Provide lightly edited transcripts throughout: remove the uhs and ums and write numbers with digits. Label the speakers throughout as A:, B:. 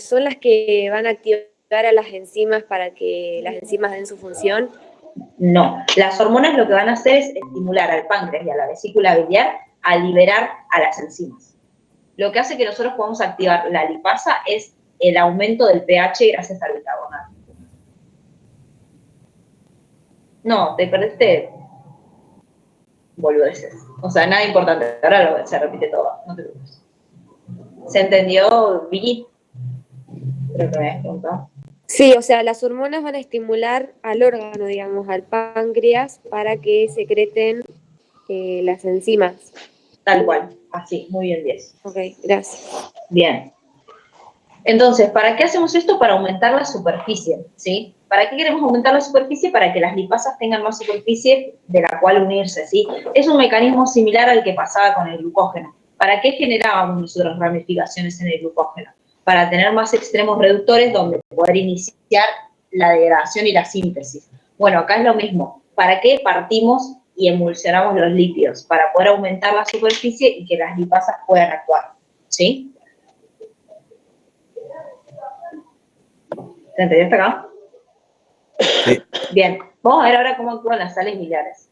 A: son las que van a activar a las enzimas para que las enzimas den su función.
B: No, las hormonas lo que van a hacer es estimular al páncreas y a la vesícula biliar a liberar a las enzimas. Lo que hace que nosotros podamos activar la lipasa es el aumento del pH gracias al bicarbonato. No, te perdiste boludeces. O sea, nada importante. Ahora se repite todo, no te preocupes. ¿Se entendió, Vicky? Creo que me habías preguntado.
A: Sí, o sea, las hormonas van a estimular al órgano, digamos, al páncreas, para que secreten las enzimas.
B: Tal cual, así, muy bien, 10.
A: Ok, gracias.
B: Bien. Entonces, ¿para qué hacemos esto? Para aumentar la superficie, ¿sí? ¿Para qué queremos aumentar la superficie? Para que las lipasas tengan más superficie de la cual unirse, ¿sí? Es un mecanismo similar al que pasaba con el glucógeno. ¿Para qué generábamos nosotros ramificaciones en el glucógeno? Para tener más extremos reductores donde poder iniciar la degradación y la síntesis. Bueno, acá es lo mismo. ¿Para qué partimos y emulsionamos los lípidos? Para poder aumentar la superficie y que las lipasas puedan actuar, ¿sí? ¿Se entendió hasta acá?
C: Sí.
B: Bien, vamos a ver ahora cómo actúan las sales biliares.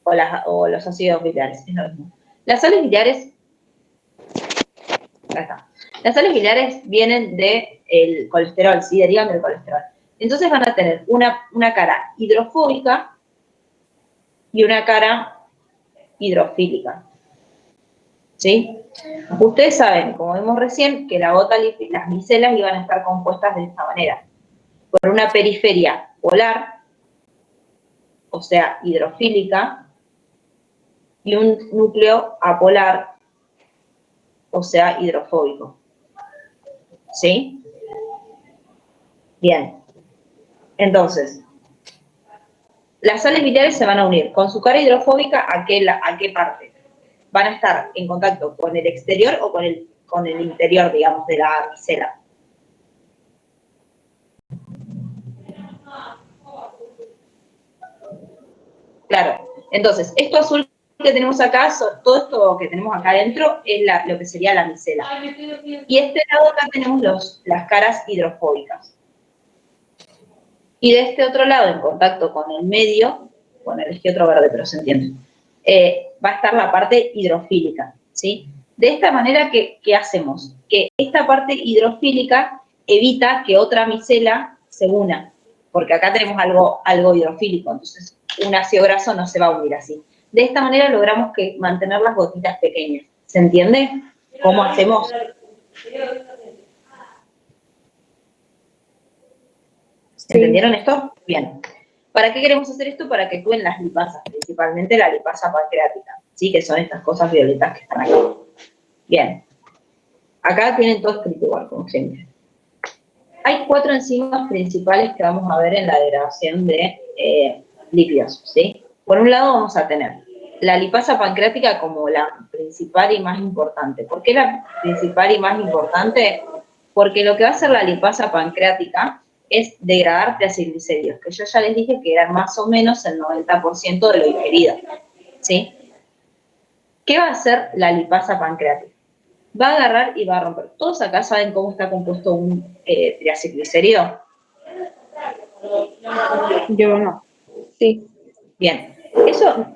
B: O los ácidos biliares, es lo mismo. Las sales biliares, acá está. Las sales biliares vienen del colesterol, ¿sí? Derivan del colesterol. Entonces van a tener una cara hidrofóbica y una cara hidrofílica, ¿sí? Ustedes saben, como vimos recién, que la gota, las micelas iban a estar compuestas de esta manera. Por una periferia polar, o sea, hidrofílica, y un núcleo apolar, o sea, hidrofóbico. ¿Sí? Bien. Entonces, las sales biliares se van a unir con su cara hidrofóbica ¿a qué parte? Van a estar en contacto con el exterior o con el interior, digamos, de la micela. Claro. Entonces, esto azul que tenemos acá, todo esto que tenemos acá adentro es lo que sería la micela. Y este lado acá tenemos las caras hidrofóbicas. Y de este otro lado, en contacto con el medio, bueno, elegí otro verde, pero se entiende, va a estar la parte hidrofílica, ¿sí? De esta manera, ¿qué hacemos? Que esta parte hidrofílica evita que otra micela se una, porque acá tenemos algo hidrofílico, entonces un ácido graso no se va a unir así. De esta manera logramos mantener las gotitas pequeñas. ¿Se entiende? ¿Cómo hacemos? ¿Entendieron esto? Bien. ¿Para qué queremos hacer esto? Para que actúen las lipasas, principalmente la lipasa pancreática, ¿sí? Que son estas cosas violetas que están acá. Bien. Acá tienen todo escrito igual, como siempre. Hay 4 enzimas principales que vamos a ver en la degradación de lípidos, ¿sí? Por un lado vamos a tener la lipasa pancreática como la principal y más importante. ¿Por qué la principal y más importante? Porque lo que va a hacer la lipasa pancreática es degradar triglicéridos, que yo ya les dije que eran más o menos el 90% de lo ingerido, ¿sí? ¿Qué va a hacer la lipasa pancreática? Va a agarrar y va a romper. ¿Todos acá saben cómo está compuesto un triglicérido?
D: Yo no. Sí.
B: Bien. Eso,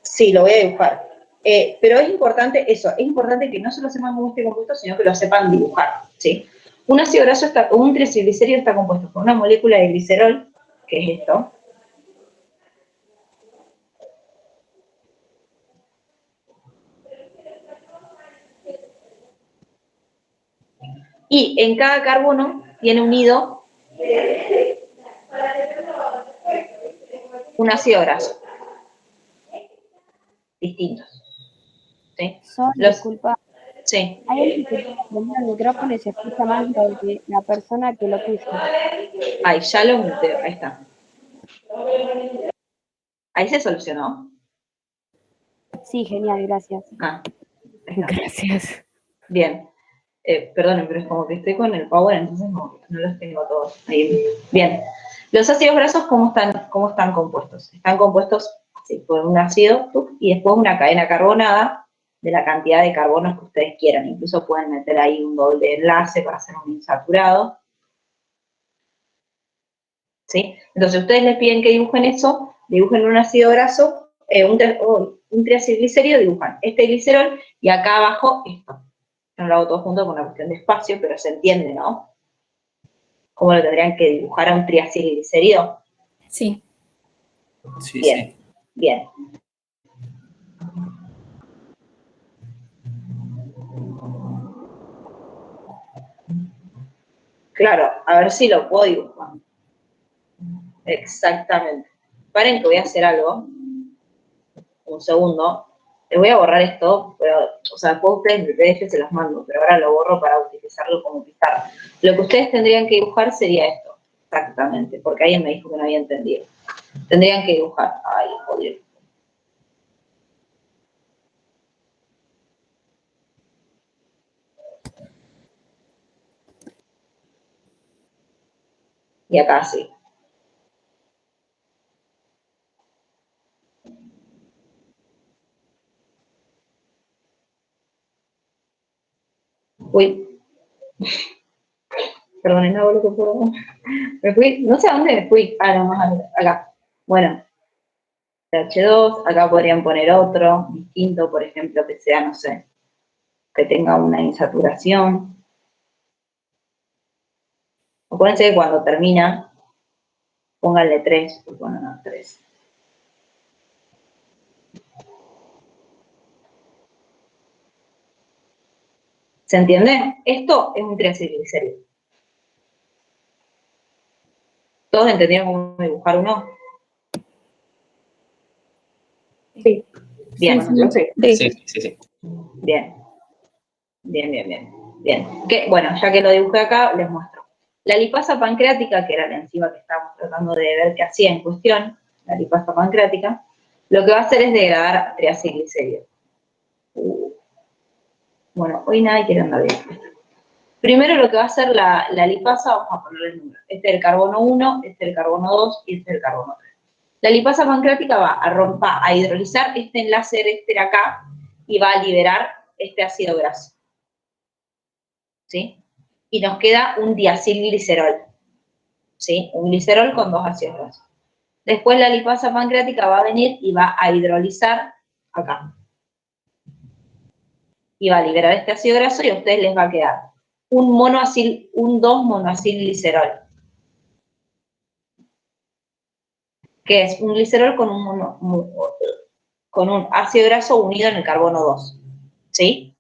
B: sí, lo voy a dibujar. Pero es importante eso, es importante que no solo sepan cómo esté compuesto, sino que lo sepan dibujar, ¿sí? Un ácido graso un triglicérido está compuesto por una molécula de glicerol, que es esto. Y en cada carbono tiene unido un ácido graso. Distintos. ¿Sí?
D: Disculpa.
B: Sí.
D: Hay alguien que prende el micrófono y se escucha más lo de la persona que lo puso.
B: Ahí, ya lo muteo, ahí está. Ahí se solucionó.
D: Sí, genial, gracias.
A: Gracias.
B: Bien. Perdonen, pero es como que estoy con el power, entonces no los tengo todos ahí. Bien. Los ácidos grasos, ¿cómo están compuestos? Están compuestos así, por un ácido y después una cadena carbonada de la cantidad de carbonos que ustedes quieran. Incluso pueden meter ahí un doble enlace para hacer un insaturado. ¿Sí? Entonces, ustedes les piden que dibujen eso, dibujen un ácido graso, un triacilglicerio, dibujan este glicerol y acá abajo esto. No lo hago todo junto por una cuestión de espacio, pero se entiende, ¿no? ¿Cómo lo tendrían que dibujar a un triacilglicerio?
E: Sí.
C: Sí,
B: Bien,
C: sí.
B: bien. Claro, a ver si lo puedo dibujar. Exactamente. Paren que voy a hacer algo. Un segundo. Les voy a borrar esto, pero, o sea, después ustedes en el PDF se las mando, pero ahora lo borro para utilizarlo como pizarra. Lo que ustedes tendrían que dibujar sería esto, exactamente, porque alguien me dijo que no había entendido. Tendrían que dibujar. Ay, joder. Y acá sí. Uy. Perdonen, no hago lo que puedo. Me fui, no sé a dónde me fui. Ah, no, más acá. Bueno, H2, acá podrían poner otro, distinto, por ejemplo, que sea, no sé, que tenga una insaturación. Acuérdense que cuando termina, pónganle 3, pues bueno, no, 3. ¿Se entiende? Esto es un triacilglicerio. ¿Todos entendieron cómo dibujar uno?
A: Sí.
B: Bien,
E: Sí,
B: yo sí.
C: Sí, sí, sí.
B: Bien. Bien, bien, bien. Bien. Bueno, ya que lo dibujé acá, les muestro. La lipasa pancreática, que era la enzima que estábamos tratando de ver qué hacía en cuestión, la lipasa pancreática, lo que va a hacer es degradar triacilglicerio. Bueno, hoy nadie quiere andar bien. Primero lo que va a hacer la lipasa, vamos a ponerle el número. Este es el carbono 1, este es el carbono 2 y este es el carbono 3. La lipasa pancreática va a hidrolizar este enlace de este de acá y va a liberar este ácido graso. ¿Sí? Y nos queda un diacilglicerol. ¿Sí? Un glicerol con 2 ácidos grasos. Después la lipasa pancreática va a venir y va a hidrolizar acá. Y va a liberar este ácido graso y a ustedes les va a quedar un 2-monoacilglicerol. Que es un glicerol con un ácido graso unido en el carbono 2. ¿Sí?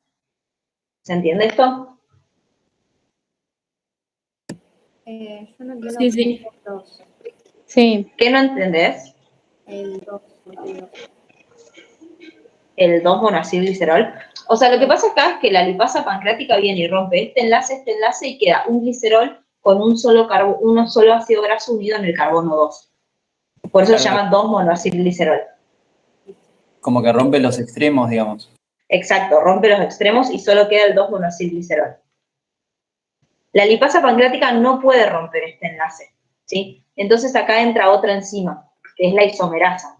B: ¿Se entiende esto?
D: Yo no entiendo
E: Sí, sí.
D: el 2.
F: Sí,
B: ¿Qué no entendés?
D: El 2.
B: El 2-monoacilglicerol. O sea, lo que pasa acá es que la lipasa pancreática viene y rompe este enlace y queda un glicerol con un solo ácido graso unido en el carbono 2. Por eso se llama 2-monoacilglicerol.
C: Como que rompe los extremos, digamos.
B: Exacto, rompe los extremos y solo queda el 2-monoacilglicerol. La lipasa pancreática no puede romper este enlace, ¿sí? Entonces acá entra otra enzima, que es la isomerasa.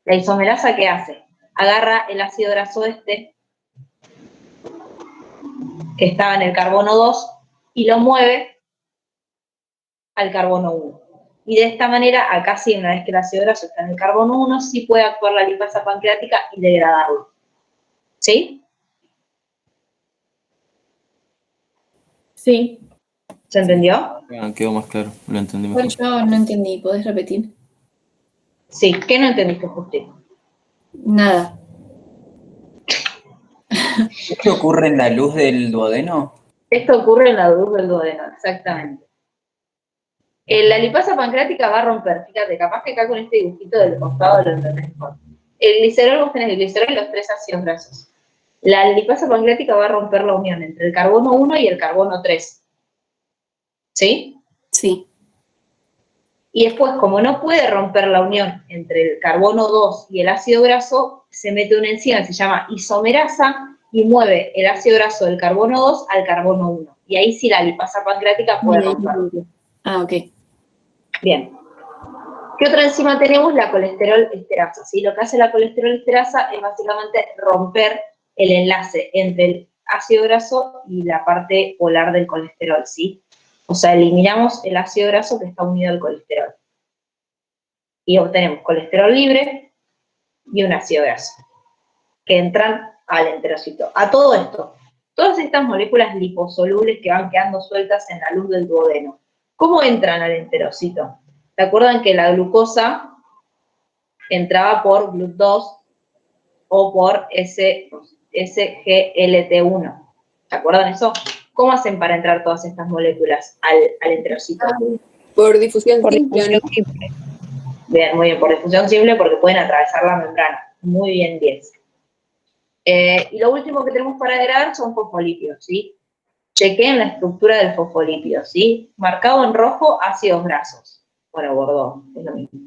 B: ¿La isomerasa qué hace? Agarra el ácido graso este, que estaba en el carbono 2, y lo mueve al carbono 1. Y de esta manera, acá sí, una vez que el ácido graso está en el carbono 1, sí puede actuar la lipasa pancreática y degradarlo. ¿Sí?
E: Sí.
B: ¿Se entendió?
C: Quedó más claro, lo entendí
E: Igual
C: mejor.
E: yo no entendí. ¿Podés repetir?
B: Sí. ¿Qué no entendiste, Justin?
E: Nada.
C: ¿Esto ocurre en la luz del duodeno?
B: Esto ocurre en la luz del duodeno, exactamente. La lipasa pancreática va a romper, fíjate, capaz que acá con este dibujito del costado lo entendés mejor. El glicerol, vos tenés el glicerol y los 3 ácidos grasos. La lipasa pancreática va a romper la unión entre el carbono 1 y el carbono 3. ¿Sí?
E: Sí.
B: Y después, como no puede romper la unión entre el carbono 2 y el ácido graso, se mete una enzima que se llama isomerasa y mueve el ácido graso del carbono 2 al carbono 1. Y ahí sí la lipasa pancreática puede romperlo.
E: Ah, ok.
B: Bien. ¿Qué otra enzima tenemos? La colesterol esterasa. ¿Sí? Lo que hace la colesterol esterasa es básicamente romper el enlace entre el ácido graso y la parte polar del colesterol, ¿sí? O sea, eliminamos el ácido graso que está unido al colesterol. Y obtenemos colesterol libre y un ácido graso, que entran al enterocito. A todo esto, todas estas moléculas liposolubles que van quedando sueltas en la luz del duodeno, ¿cómo entran al enterocito? ¿Se acuerdan que la glucosa entraba por GLUT2 o por SGLT1? ¿Se acuerdan eso? ¿Cómo hacen para entrar todas estas moléculas al enterocito?
A: Por difusión
D: Por
A: simple, ¿o no?
D: difusión simple.
B: Bien, muy bien, por difusión simple porque pueden atravesar la membrana. Muy bien, 10. Y lo último que tenemos para agregar son fosfolípidos, ¿sí? Chequeen la estructura del fosfolípido, ¿sí? Marcado en rojo, ácidos grasos. Bueno, bordó, es lo mismo.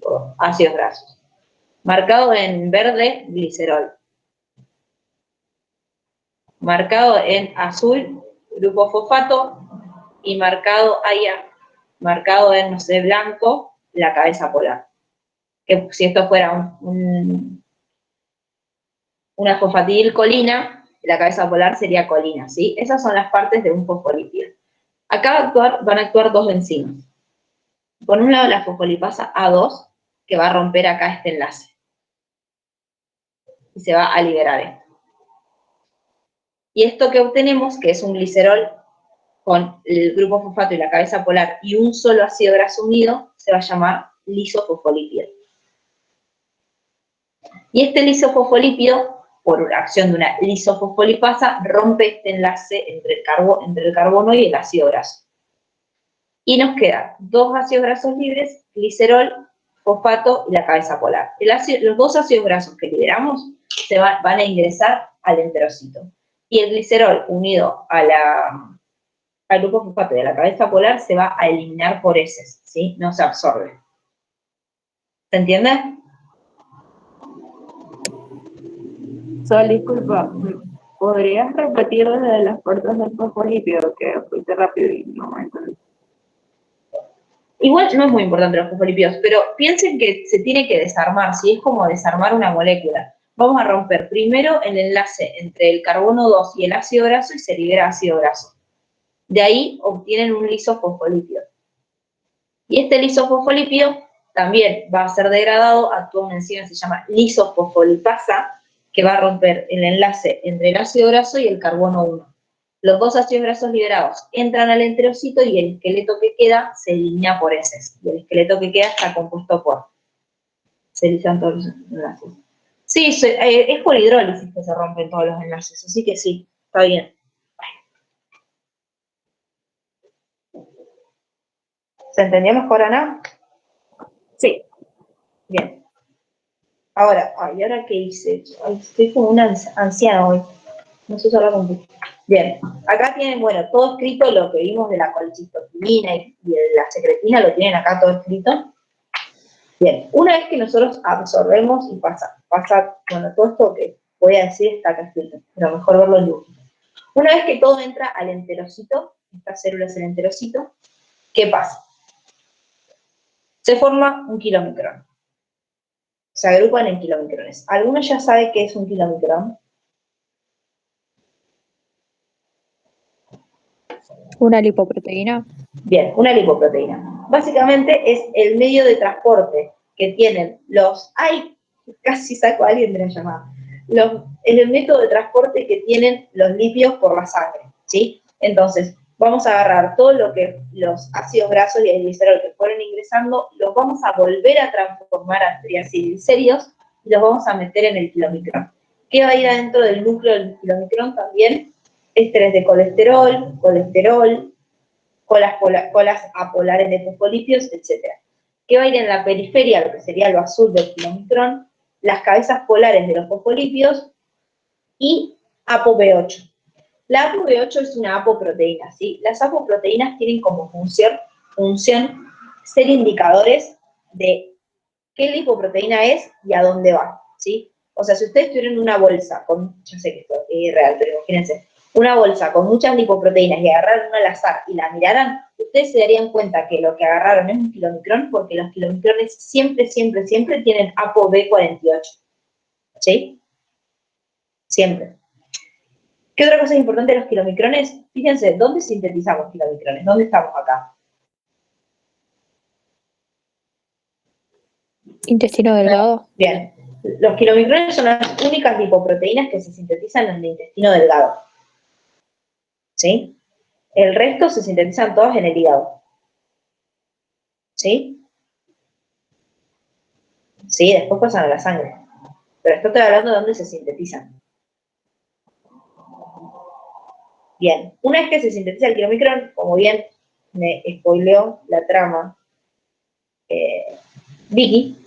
B: Bordó, ácidos grasos. Marcado en verde, glicerol. Marcado en azul, grupo fosfato. Y marcado en, no sé, blanco, la cabeza polar. Que si esto fuera una fosfatidilcolina, la cabeza polar sería colina, ¿sí? Esas son las partes de un fosfolípido. Acá van a actuar dos enzimas. Por un lado, la fosfolipasa A2, que va a romper acá este enlace. Y se va a liberar esto. Y esto que obtenemos, que es un glicerol con el grupo fosfato y la cabeza polar y un solo ácido graso unido, se va a llamar lisofosfolípido. Y este lisofosfolípido, por acción de una lisofosfolipasa, rompe este enlace entre el carbono y el ácido graso. Y nos quedan dos ácidos grasos libres, glicerol, fosfato y la cabeza polar. Los dos ácidos grasos que liberamos van a ingresar al enterocito. Y el glicerol unido al grupo fosfato y a la cabeza polar se va a eliminar por heces, ¿sí? No se absorbe. ¿Se entiende?
F: Sol, disculpa, ¿podrías repetir desde las puertas del fosfolípido? Que fuiste rápido y no entendí.
B: Igual no es muy importante los fosfolípidos, pero piensen que se tiene que desarmar, ¿sí? Es como desarmar una molécula. Vamos a romper primero el enlace entre el carbono 2 y el ácido graso y se libera ácido graso. De ahí obtienen un lisofosfolípido. Y este lisofosfolípido también va a ser degradado, actúa una enzima que se llama lisofosfolipasa, que va a romper el enlace entre el ácido graso y el carbono 1. Los dos ácidos grasos liberados entran al enterocito y el esqueleto que queda se elimina por heces. Y el esqueleto que queda está compuesto por... Se eliminan todos los enlaces. Sí, es por hidrólisis que se rompen todos los enlaces, así que sí, está bien. ¿Se entendió mejor, Ana?
F: Sí.
B: Bien. Ahora, ¿y ahora qué hice? Ay, estoy como una anciana hoy. No sé usar la computadora. Bien, acá tienen, bueno, todo escrito lo que vimos de la colchiclotina y de la secretina, lo tienen acá todo escrito. Bien, una vez que nosotros absorbemos y pasa, bueno, todo esto que voy a decir está acá escrito, pero mejor verlo en luz. Una vez que todo entra al enterocito, estas células del enterocito, ¿qué pasa? Se forma un kilomicrón. Se agrupan en kilomicrones. ¿Alguno ya sabe qué es un kilomicrón?
D: Una lipoproteína.
B: Bien, una lipoproteína. Básicamente es el medio de transporte que tienen los... ¡Ay! Casi saco a alguien de la llamada. El método de transporte que tienen los lípidos por la sangre, ¿sí? Entonces, vamos a agarrar todo lo que los ácidos grasos y el glicerol que fueron ingresando, los vamos a volver a transformar a triacilglicéridos y los vamos a meter en el kilomicrón. ¿Qué va a ir adentro del núcleo del kilomicrón también? Ésteres de colesterol, colas apolares de fosfolípidos, etc. ¿Qué va a ir en la periferia, lo que sería lo azul del kilomicrón? Las cabezas polares de los fosfolípidos y ApoB8. La ApoB8 es una apoproteína, ¿sí? Las apoproteínas tienen como función ser indicadores de qué lipoproteína es y a dónde va, ¿sí? O sea, si ustedes tuvieran una bolsa con, yo sé que esto es irreal, pero imagínense, una bolsa con muchas lipoproteínas y agarraran una al azar y la miraran, ustedes se darían cuenta que lo que agarraron es un kilomicrón, porque los kilomicrones siempre tienen ApoB48, ¿sí? Siempre. ¿Qué otra cosa es importante de los kilomicrones? Fíjense, ¿dónde sintetizamos kilomicrones? ¿Dónde estamos acá?
G: Intestino delgado.
B: Bien. Los kilomicrones son las únicas lipoproteínas que se sintetizan en el intestino delgado. ¿Sí? El resto se sintetizan todas en el hígado. ¿Sí? Sí, después pasan a la sangre. Pero esto estoy hablando de dónde se sintetizan. Bien, una vez que se sintetiza el kilomicrón, como bien me spoileó la trama Vicky,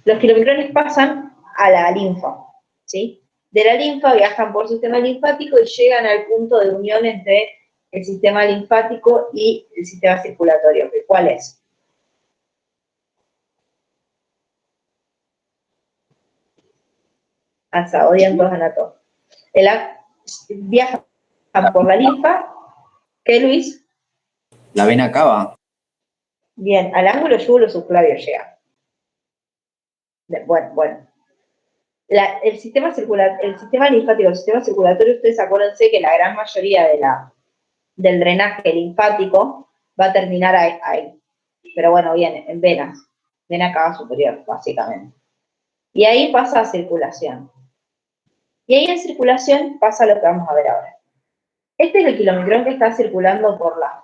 B: los kilomicrones pasan a la linfa, ¿sí? De la linfa viajan por el sistema linfático y llegan al punto de unión entre el sistema linfático y el sistema circulatorio. ¿Cuál es? Hasta odian todos a todos. Viajan por la linfa. ¿Qué, Luis?
C: La vena cava.
B: Bien, al ángulo yugulo subclavio llega. Bueno. El sistema linfático, el sistema circulatorio, ustedes acuérdense que la gran mayoría del drenaje linfático va a terminar ahí. Pero bueno, bien, en venas. Vena cava superior, básicamente. Y ahí pasa a circulación. Y ahí en circulación pasa lo que vamos a ver ahora. Este es el kilomicrón que está circulando por la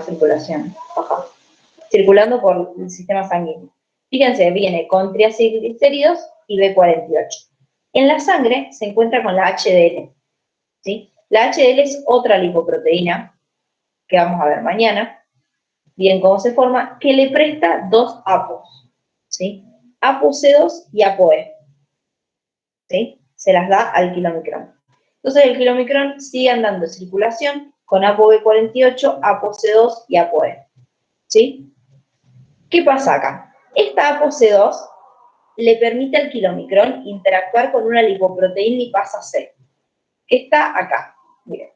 B: circulación. Ajá. Circulando por el sistema sanguíneo. Fíjense, viene con triacilglicéridos y B48. En la sangre se encuentra con la HDL. ¿Sí? La HDL es otra lipoproteína que vamos a ver mañana, bien cómo se forma, que le presta dos APOs. ¿Sí? ApoC2 y ApoE. ¿Sí? Se las da al kilomicrón. Entonces el kilomicrón sigue andando en circulación con ApoB48, ApoC2 y ApoE. ¿Sí? ¿Qué pasa acá? Esta ApoC2 le permite al kilomicrón interactuar con una lipoproteína lipasa C, que está acá. Miren.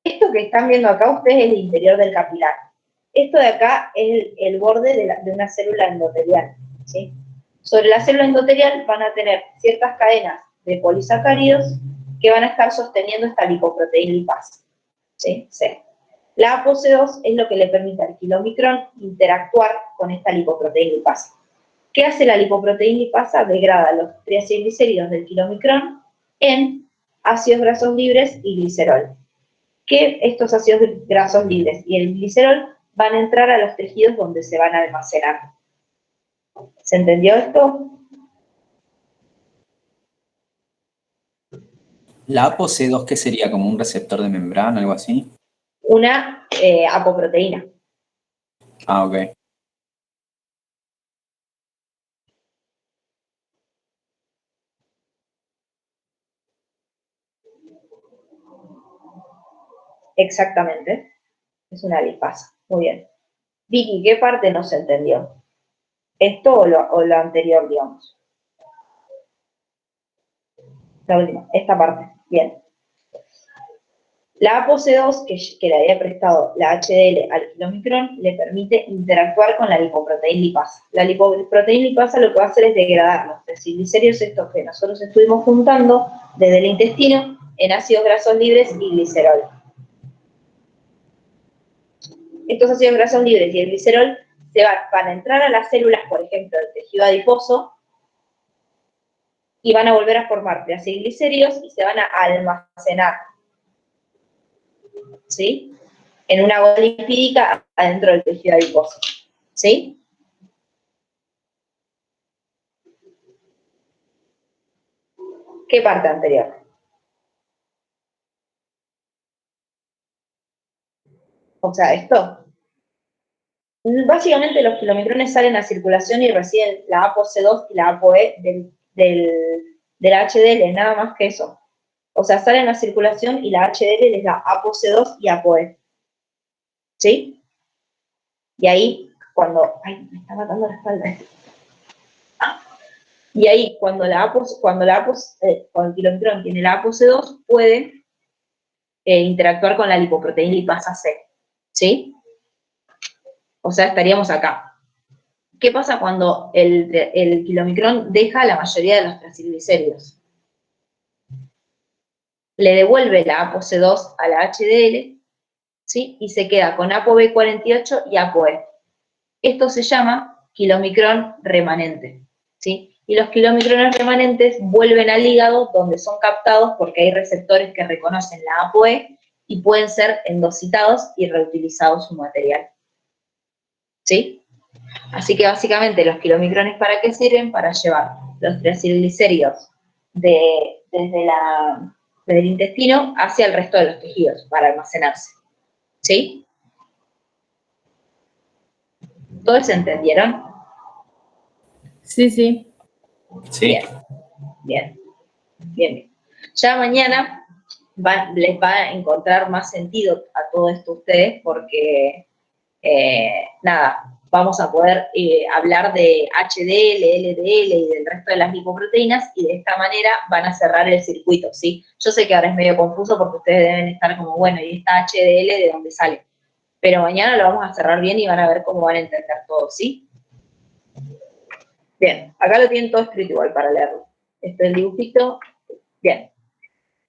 B: Esto que están viendo acá ustedes es el interior del capilar. Esto de acá es el borde de una célula endotelial. ¿Sí? Sobre la célula endotelial van a tener ciertas cadenas de polisacáridos que van a estar sosteniendo esta lipoproteína lipasa. ¿Sí? Sí. La ApoC2 es lo que le permite al kilomicrón interactuar con esta lipoproteína lipasa. ¿Qué hace la lipoproteína lipasa? Degrada los triacilglicéridos del kilomicrón en ácidos grasos libres y glicerol. Que estos ácidos grasos libres y el glicerol van a entrar a los tejidos donde se van a almacenar. ¿Se entendió esto?
C: ¿La ApoC2 qué sería? ¿Como un receptor de membrana, algo así?
B: Una apoproteína.
C: Ah, ok.
B: Exactamente. Es una lipasa. Muy bien. Vicky, ¿qué parte no se entendió? ¿Esto o lo anterior, digamos? La última, esta parte. Bien. La ApoC2, que le había prestado la HDL al kilomicrón, le permite interactuar con la lipoproteína lipasa. La lipoproteína lipasa lo que va a hacer es degradar los triacilglicéridos, estos que nosotros estuvimos juntando desde el intestino, en ácidos grasos libres y glicerol. Estos ácidos grasos libres y el glicerol van a entrar a las células, por ejemplo, del tejido adiposo, y van a volver a formar triacilglicéridos y se van a almacenar, ¿sí? En una bola lipídica adentro del tejido adiposo, ¿sí? ¿Qué parte anterior? O sea, esto. Básicamente los kilomicrones salen a circulación y reciben la ApoC2 y la ApoE del HDL, nada más que eso. O sea, salen a circulación y la HDL les da ApoC2 y ApoE. ¿Sí? Y ahí, cuando... ¡Ay, me está matando la espalda! Y ahí, cuando el kilomicrón tiene la ApoC2, puede interactuar con la lipoproteína lipasa C. ¿Sí? O sea, estaríamos acá. ¿Qué pasa cuando el kilomicrón deja la mayoría de los triacilglicéridos? le devuelve la ApoC2 a la HDL, ¿sí? Y se queda con ApoB48 y ApoE. Esto se llama kilomicrón remanente, ¿sí? Y los kilomicrones remanentes vuelven al hígado donde son captados porque hay receptores que reconocen la ApoE y pueden ser endocitados y reutilizados su material, ¿sí? Así que básicamente los kilomicrones, ¿para qué sirven? Para llevar los triacilglicéridos desde el intestino hacia el resto de los tejidos para almacenarse, ¿sí? ¿Todos se entendieron?
F: Sí, sí.
C: Sí.
B: Bien. Ya mañana les va a encontrar más sentido a todo esto ustedes porque, nada, vamos a poder hablar de HDL, LDL y del resto de las lipoproteínas y de esta manera van a cerrar el circuito, ¿sí? Yo sé que ahora es medio confuso porque ustedes deben estar como, bueno, ¿y esta HDL de dónde sale? Pero mañana lo vamos a cerrar bien y van a ver cómo van a entender todo, ¿sí? Bien, acá lo tienen todo escrito igual para leerlo. Este es el dibujito. Bien.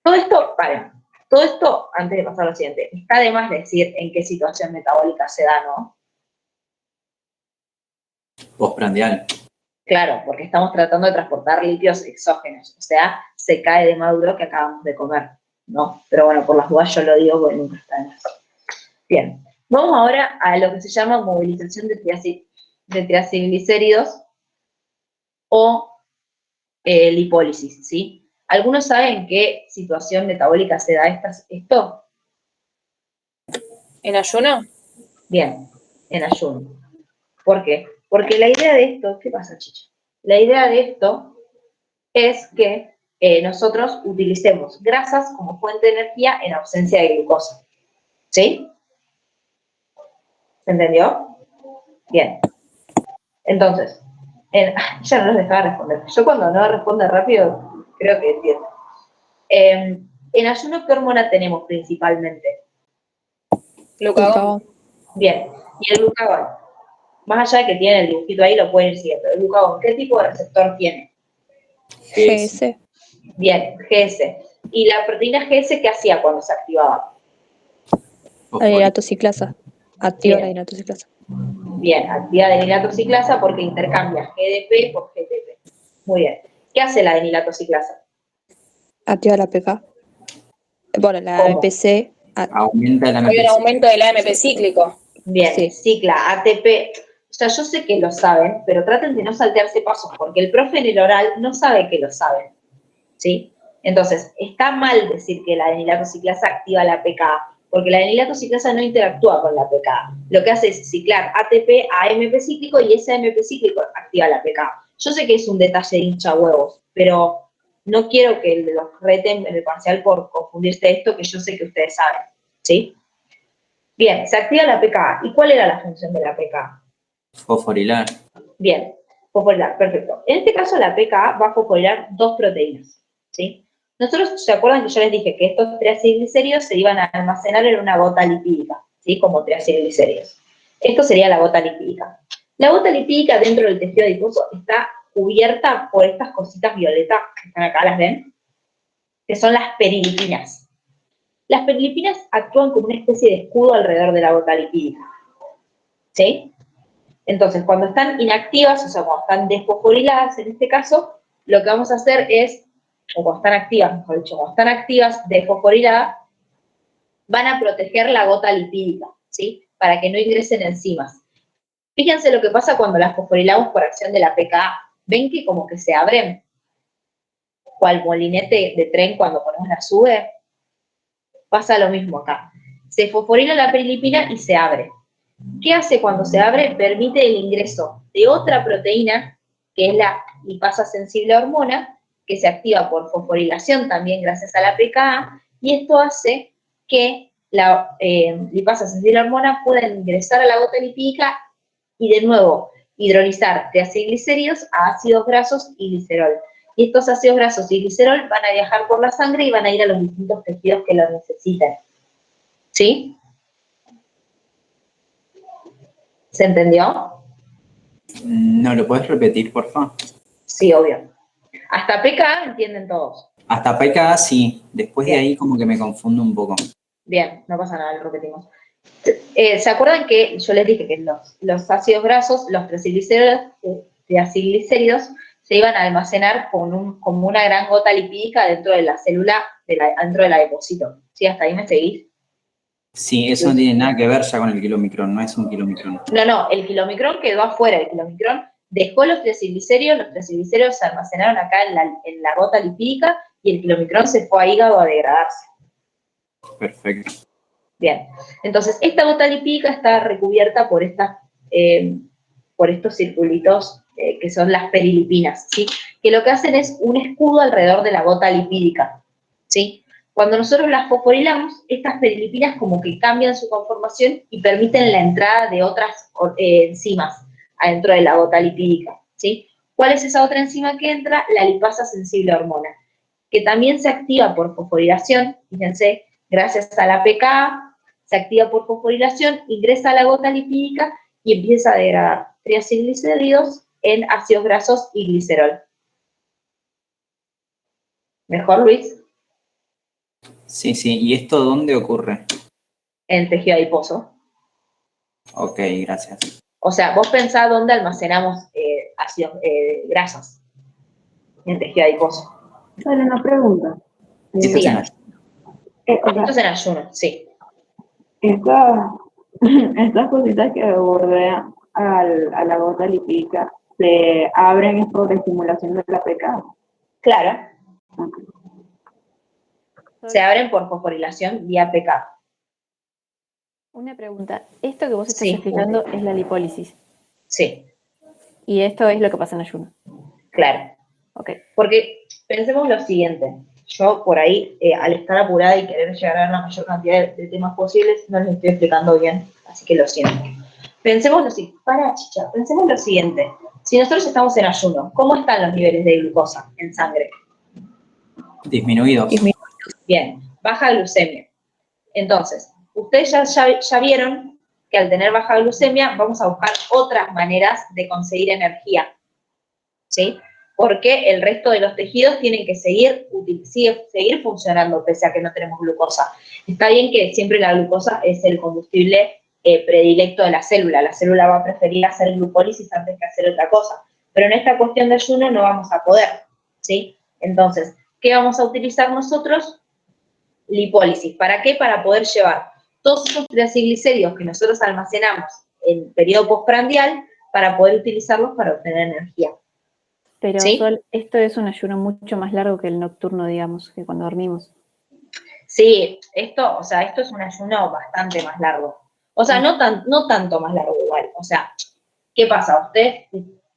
B: Todo esto, vale, todo esto, antes de pasar a lo siguiente, está de más decir en qué situación metabólica se da, ¿no?
C: Postprandial.
B: Claro, porque estamos tratando de transportar lípidos exógenos, o sea, se cae de maduro que acabamos de comer, ¿no? Pero bueno, por las dudas yo lo digo porque nunca está de más. Bien, vamos ahora a lo que se llama movilización de triacilglicéridos o lipólisis, ¿sí? ¿Algunos saben en qué situación metabólica se da esto?
G: ¿En ayuno?
B: Bien, en ayuno. ¿Por qué? Porque la idea de esto, ¿qué pasa, Chicha? La idea de esto es que nosotros utilicemos grasas como fuente de energía en ausencia de glucosa. ¿Sí? ¿Se entendió? Bien. Entonces, ya no nos dejaba responder. Yo cuando no responde rápido, creo que entiendo. En ayuno, ¿qué hormona tenemos principalmente?
G: Glucagón.
B: Bien. Y el glucagón, más allá de que tiene el dibujito ahí, lo pueden ir siguiendo. El glucagón, ¿qué tipo de receptor tiene?
H: GS.
B: Bien, GS. ¿Y la proteína GS qué hacía cuando se activaba?
H: La dinatociclasa. Activa la
B: Bien.
H: dinatociclasa.
B: Bien, activa denilatociclasa porque intercambia GDP por GTP. Muy bien. ¿Qué hace la denilatociclasa?
H: Activa la PK. Bueno, la
B: ¿Cómo?
H: AMPC.
C: Aumenta la
G: Hay un
C: MPC.
G: aumento del AMP cíclico.
B: Bien,
H: Sí.
B: cicla ATP. O sea, yo sé que lo saben, pero traten de no saltearse pasos porque el profe en el oral no sabe que lo saben. ¿Sí? Entonces, está mal decir que la denilatociclasa activa la PKA, porque la denilatociclasa no interactúa con la PKA. Lo que hace es ciclar ATP a AMP cíclico y ese AMP cíclico activa la PKA. Yo sé que es un detalle de hincha huevos, pero no quiero que los reten en el parcial por confundirse esto, que yo sé que ustedes saben. ¿Sí? Bien, se activa la PKA. ¿Y cuál era la función de la PKA?
C: Fosforilar.
B: Bien, fosforilar, perfecto. En este caso la PKA va a fosforilar dos proteínas, ¿sí? Nosotros, ¿se acuerdan que yo les dije que estos triacilglicéridos se iban a almacenar en una gota lipídica, ¿sí? Como triacilglicéridos. Esto sería la gota lipídica. La gota lipídica dentro del tejido adiposo está cubierta por estas cositas violetas que están acá, ¿las ven? Que son las perilipinas. Las perilipinas actúan como una especie de escudo alrededor de la gota lipídica, ¿sí? Entonces, cuando están inactivas, o sea, cuando están desfosforiladas, en este caso, lo que vamos a hacer es, o cuando están activas, mejor dicho, cuando están activas, desfosforiladas, van a proteger la gota lipídica, ¿sí? Para que no ingresen enzimas. Fíjense lo que pasa cuando las fosforilamos por acción de la PKA. ¿Ven que como que se abren? ¿Cual molinete de tren cuando ponemos la sube? Pasa lo mismo acá. Se fosforila la perilipina y se abre. ¿Qué hace cuando se abre? Permite el ingreso de otra proteína, que es la lipasa sensible a hormona, que se activa por fosforilación también gracias a la PKA, y esto hace que la lipasa sensible a hormona pueda ingresar a la gota lipídica y de nuevo hidrolizar triacilglicéridos a ácidos grasos y glicerol. Y estos ácidos grasos y glicerol van a viajar por la sangre y van a ir a los distintos tejidos que lo necesiten. ¿Sí? ¿Se entendió?
C: ¿No lo puedes repetir, por favor?
B: Sí, obvio. Hasta PK entienden todos.
C: Hasta pKa sí, después de
B: Bien.
C: ahí como que me confundo un poco.
B: Bien, no pasa nada, lo repetimos. ¿Se acuerdan que yo les dije que los ácidos grasos, los triacilglicéridos, se iban a almacenar como una gran gota lipídica dentro de la célula, dentro del adipocito? ¿Sí? ¿Hasta ahí me seguís?
C: Sí, eso no tiene nada que ver ya con el kilomicrón, no es un kilomicrón.
B: No, el kilomicrón quedó afuera, el kilomicrón dejó los triacilglicéridos se almacenaron acá en la gota lipídica y el kilomicrón se fue a hígado a degradarse.
C: Perfecto.
B: Bien, entonces esta gota lipídica está recubierta por estos circulitos que son las perilipinas, ¿sí? Que lo que hacen es un escudo alrededor de la gota lipídica, ¿sí? Cuando nosotros las fosforilamos, estas perilipinas como que cambian su conformación y permiten la entrada de otras enzimas adentro de la gota lipídica, ¿sí? ¿Cuál es esa otra enzima que entra? La lipasa sensible a hormona, que también se activa por fosforilación, fíjense, gracias a la pKa, se activa por fosforilación, ingresa a la gota lipídica y empieza a degradar triacilglicéridos en ácidos grasos y glicerol. ¿Mejor, Luis?
C: Sí, ¿y esto dónde ocurre?
B: En el tejido adiposo.
C: Ok, gracias.
B: O sea, vos pensá dónde almacenamos ácidos grasos en el tejido adiposo.
F: Sale una pregunta.
C: Sí,
B: Sí,
C: sí.
F: O sea,
B: esto es en ayuno, sí.
F: estas cositas que bordean a la gota lipídica se abren por estimulación de la pKa.
B: Claro,
F: Ok.
B: se abren por fosforilación vía pKa.
I: Una pregunta. Esto que vos estás
B: Sí.
I: explicando es la lipólisis.
B: Sí,
I: Y esto es lo que pasa en ayuno.
B: claro.
I: Ok.
B: Porque pensemos lo siguiente, yo por ahí, al estar apurada y querer llegar a la mayor cantidad de temas posibles, no les estoy explicando bien, así que lo siento. Pensemos lo siguiente, si nosotros estamos en ayuno, ¿cómo están los niveles de glucosa en sangre?
C: Disminuidos.
B: Bien, baja glucemia. Entonces, ustedes ya vieron que al tener baja glucemia vamos a buscar otras maneras de conseguir energía, ¿sí? Porque el resto de los tejidos tienen que seguir funcionando pese a que no tenemos glucosa. Está bien que siempre la glucosa es el combustible predilecto de la célula va a preferir hacer glucólisis antes que hacer otra cosa, pero en esta cuestión de ayuno no vamos a poder, ¿sí? Entonces, ¿qué vamos a utilizar nosotros? Lipólisis. ¿Para qué? Para poder llevar todos esos triacilglicéridos que nosotros almacenamos en periodo postprandial para poder utilizarlos para obtener energía.
I: Pero
B: ¿Sí?
I: Sol, esto es un ayuno mucho más largo que el nocturno, digamos, que cuando dormimos.
B: Sí, esto es un ayuno bastante más largo. O sea, no tanto más largo igual. O sea, ¿qué pasa? Ustedes,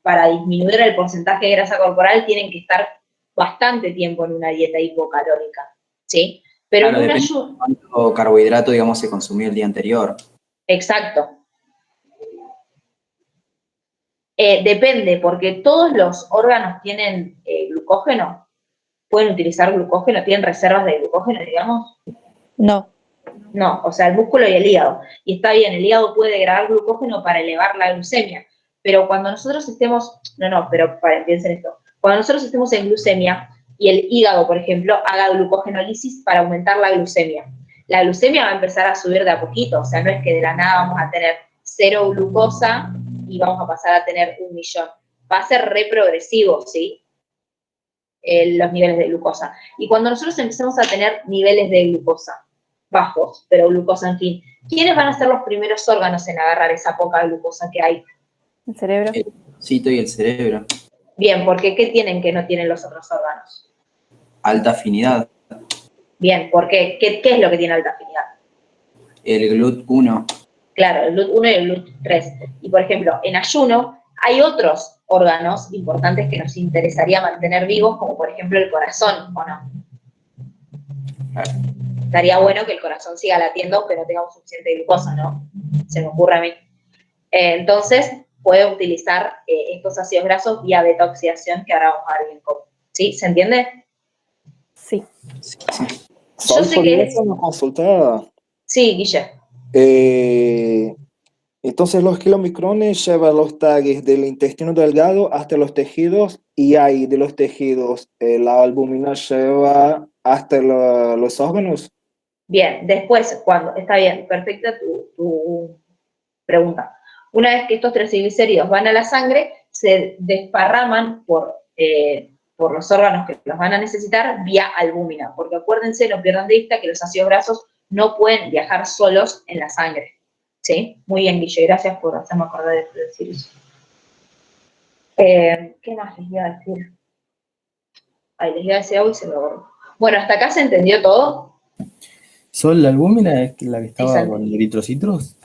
B: para disminuir el porcentaje de grasa corporal, tienen que estar bastante tiempo en una dieta hipocalórica, ¿sí? Pero
C: Claro,
B: en un
C: depende
B: ayuno...
C: de cuánto carbohidrato, digamos, se consumió el día anterior.
B: Exacto. Depende, porque todos los órganos tienen glucógeno, pueden utilizar glucógeno, tienen reservas de glucógeno, digamos.
H: No.
B: No, o sea, el músculo y el hígado. Y está bien, el hígado puede degradar glucógeno para elevar la glucemia, pero cuando nosotros estemos, pero piensen esto, cuando nosotros estemos en glucemia y el hígado, por ejemplo, haga glucogenólisis para aumentar la glucemia va a empezar a subir de a poquito, o sea, no es que de la nada vamos a tener 0 glucosa y vamos a pasar a tener 1.000.000. Va a ser reprogresivo, ¿sí? Los niveles de glucosa. Y cuando nosotros empecemos a tener niveles de glucosa bajos, pero glucosa, en fin, ¿quiénes van a ser los primeros órganos en agarrar esa poca glucosa que hay?
I: ¿El cerebro?
C: El cito y el cerebro.
B: Bien, porque ¿qué tienen que no tienen los otros órganos?
C: Alta afinidad.
B: Bien, porque ¿qué es lo que tiene alta afinidad?
C: El GLUT1.
B: Claro, el GLUT1 y el GLUT3. Y por ejemplo, en ayuno hay otros órganos importantes que nos interesaría mantener vivos, como por ejemplo el corazón, ¿o no?
C: Claro.
B: Estaría bueno que el corazón siga latiendo aunque no tengamos suficiente glucosa, ¿no? Se me ocurre a mí. Entonces, puede utilizar estos ácidos grasos vía beta-oxidación, que ahora vamos a ver bien cómo. ¿Sí? ¿Se entiende?
I: Sí.
B: Yo sé que es...
J: una consulta.
B: Sí, Guille.
J: Entonces los kilomicrones llevan los tags del intestino delgado hasta los tejidos y ahí de los tejidos, la albúmina lleva hasta los órganos.
B: Bien, después, cuando, está bien, perfecta tu pregunta. Una vez que estos triglicéridos van a la sangre, se desparraman por los órganos que los van a necesitar vía albúmina, porque acuérdense, no pierdan de vista que los ácidos grasos no pueden viajar solos en la sangre. ¿Sí? Muy bien, Guille, gracias por hacerme acordar de decir eso. ¿Qué más les iba a decir? Ay, les iba a decir algo y se me borró. Bueno, ¿hasta acá se entendió todo?
K: ¿Sol, la albúmina es la que estaba
B: Exacto.
K: con eritrocitos?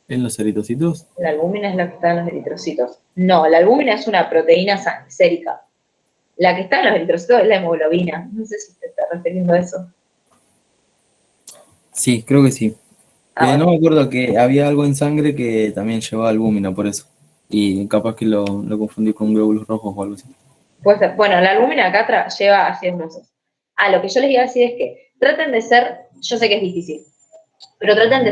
K: ¿En los eritrocitos?
B: La albúmina es la que está en los eritrocitos. No, la albúmina es una proteína sérica. La que está en los eritrocitos es la hemoglobina. No sé si te está refiriendo a eso.
K: Sí, creo que sí.
B: Ah,
K: No me acuerdo que había algo en sangre que también llevaba albúmina, por eso. Y capaz que lo confundí con glóbulos rojos o algo así.
B: puede ser. Bueno, la albúmina acá lleva ácidos grasos. Lo que yo les iba a decir es que traten de ser, yo sé que es difícil, pero traten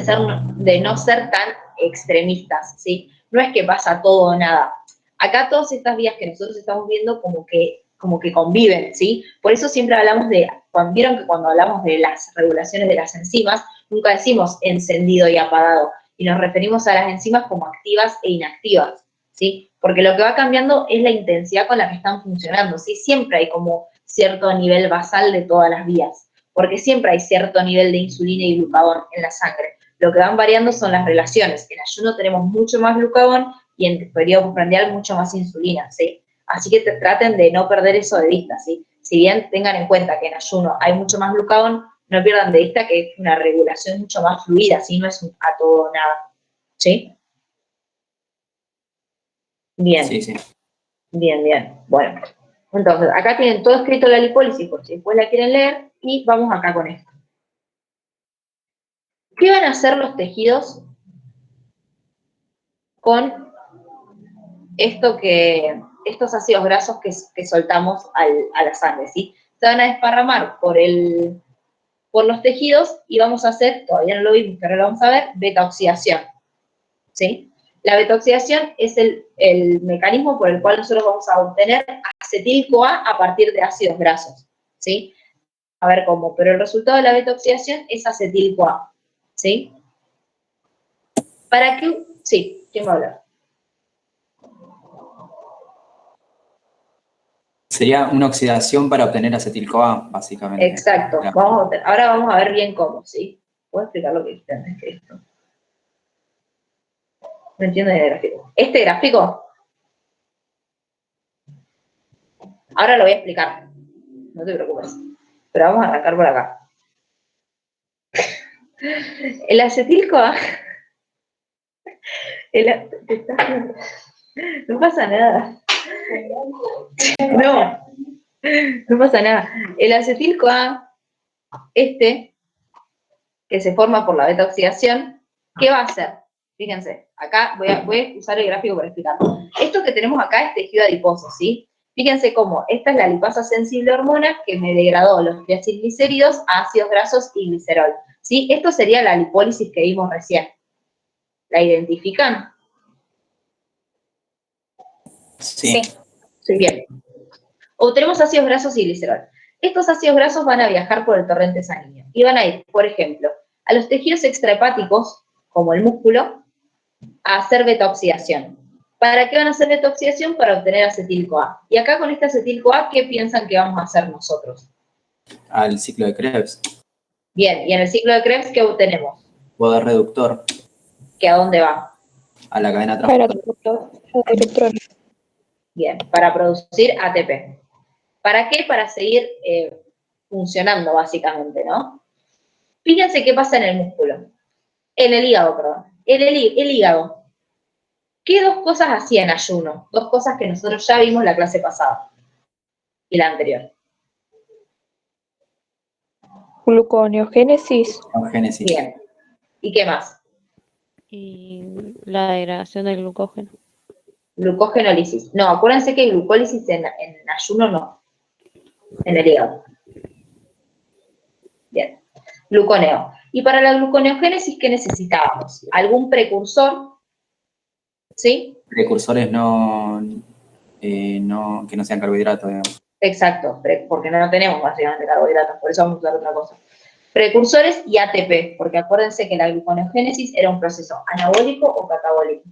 B: de no ser tan extremistas, ¿sí? No es que pasa todo o nada. Acá todas estas vías que nosotros estamos viendo como que conviven, ¿sí? Por eso siempre hablamos vieron que cuando hablamos de las regulaciones de las enzimas, nunca decimos encendido y apagado, y nos referimos a las enzimas como activas e inactivas, ¿sí? Porque lo que va cambiando es la intensidad con la que están funcionando, ¿sí? Siempre hay como cierto nivel basal de todas las vías, porque siempre hay cierto nivel de insulina y glucagón en la sangre. Lo que van variando son las relaciones. En ayuno tenemos mucho más glucagón y en periodo postprandial mucho más insulina, ¿sí? Así que traten de no perder eso de vista, ¿sí? Si bien tengan en cuenta que en ayuno hay mucho más glucagón, no pierdan de vista que es una regulación mucho más fluida, ¿sí? No es a todo o nada, ¿sí? Bien.
C: Sí, sí.
B: Bien, bien. Bueno, entonces, acá tienen todo escrito la lipólisis, por si después la quieren leer, y vamos acá con esto. ¿Qué van a hacer los tejidos con estos ácidos grasos que soltamos a la sangre, ¿sí? Se van a desparramar por los tejidos y vamos a hacer, todavía no lo vimos, pero ahora lo vamos a ver, beta-oxidación, ¿sí? La beta-oxidación es el mecanismo por el cual nosotros vamos a obtener acetil-CoA a partir de ácidos grasos, ¿sí? A ver cómo, pero el resultado de la beta-oxidación es acetil-CoA, ¿sí? ¿Para qué? Sí, ¿quién va a hablar?
C: Sería una oxidación para obtener acetil-CoA, básicamente.
B: Exacto.
C: Claro.
B: Ahora vamos a ver bien cómo, ¿sí? ¿Puedo explicar lo que dijiste antes que esto? No entiendo el gráfico. ¿Este gráfico? Ahora lo voy a explicar. No te preocupes. Pero vamos a arrancar por acá. El acetil-CoA... No pasa nada. No pasa nada. El acetil-CoA, que se forma por la beta-oxidación, ¿qué va a hacer? Fíjense, acá voy a usar el gráfico para explicarlo. Esto que tenemos acá es tejido adiposo, ¿sí? Fíjense cómo esta es la lipasa sensible a hormonas que me degradó los triacilglicéridos a ácidos grasos y glicerol, ¿sí? Esto sería la lipólisis que vimos recién. ¿La identifican?
C: Sí.
B: Sí. Bien. Obtenemos ácidos grasos y glicerol. Estos ácidos grasos van a viajar por el torrente sanguíneo y van a ir, por ejemplo, a los tejidos extrahepáticos, como el músculo, a hacer beta-oxidación. ¿Para qué van a hacer beta-oxidación? Para obtener acetil-CoA. Y acá con este acetil-CoA, ¿qué piensan que vamos a hacer nosotros?
C: Al ciclo de Krebs.
B: Bien, y en el ciclo de Krebs, ¿qué obtenemos?
C: Poder reductor.
B: ¿Que a dónde va?
C: A la cadena
H: Para
C: transportadora.
B: Bien, para producir ATP. ¿Para qué? Para seguir funcionando, básicamente, ¿no? Fíjense qué pasa en el músculo. En el hígado, perdón. El hígado. ¿Qué dos cosas hacía en ayuno? Dos cosas que nosotros ya vimos la clase pasada y la anterior.
H: Gluconeogénesis.
B: Bien. ¿Y qué más?
L: Y la degradación del glucógeno.
B: Glucógenólisis. No, acuérdense que glucólisis en ayuno no. En el hígado. Bien. Gluconeo. Y para la gluconeogénesis, ¿qué necesitábamos? ¿Algún precursor? ¿Sí?
C: Precursores no que no sean carbohidratos, digamos.
B: Exacto, porque no tenemos básicamente carbohidratos, por eso vamos a usar otra cosa. Precursores y ATP, porque acuérdense que la gluconeogénesis era un proceso anabólico o catabólico.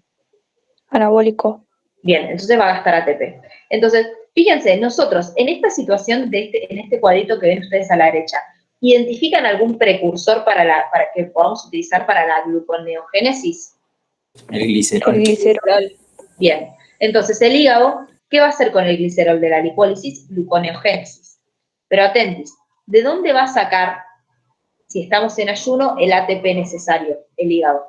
H: Anabólico.
B: Bien, entonces va a gastar ATP. Entonces, fíjense, nosotros en esta situación, en este cuadrito que ven ustedes a la derecha, ¿identifican algún precursor para que podamos utilizar para la gluconeogénesis?
C: El glicerol.
H: El glicerol.
B: Bien, entonces el hígado, ¿qué va a hacer con el glicerol de la lipólisis? Gluconeogénesis. Pero atentis, ¿de dónde va a sacar, si estamos en ayuno, el ATP necesario, el hígado?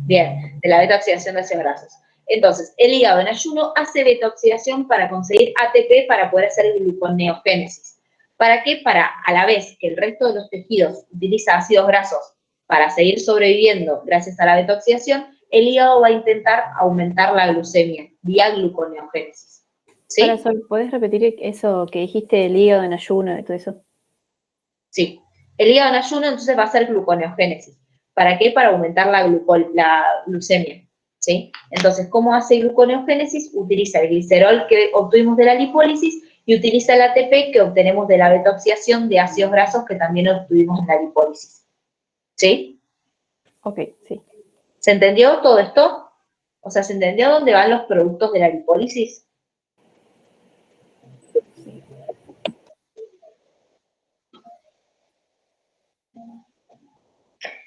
B: Bien, de la beta-oxidación de ácidos grasos. Entonces, el hígado en ayuno hace beta-oxidación para conseguir ATP para poder hacer gluconeogénesis. ¿Para qué? Para, a la vez que el resto de los tejidos utiliza ácidos grasos para seguir sobreviviendo gracias a la beta-oxidación, el hígado va a intentar aumentar la glucemia vía gluconeogénesis. ¿Sí?
I: Ahora, Sol, ¿podés repetir eso que dijiste del hígado en ayuno y todo eso?
B: Sí. El hígado en ayuno entonces va a hacer gluconeogénesis. ¿Para qué? Para aumentar la glucemia. ¿Sí? Entonces, ¿cómo hace gluconeogénesis? Utiliza el glicerol que obtuvimos de la lipólisis y utiliza el ATP que obtenemos de la beta-oxidación de ácidos grasos que también obtuvimos en la lipólisis. ¿Sí?
I: Ok, sí.
B: ¿Se entendió todo esto? O sea, ¿se entendió dónde van los productos de la lipólisis?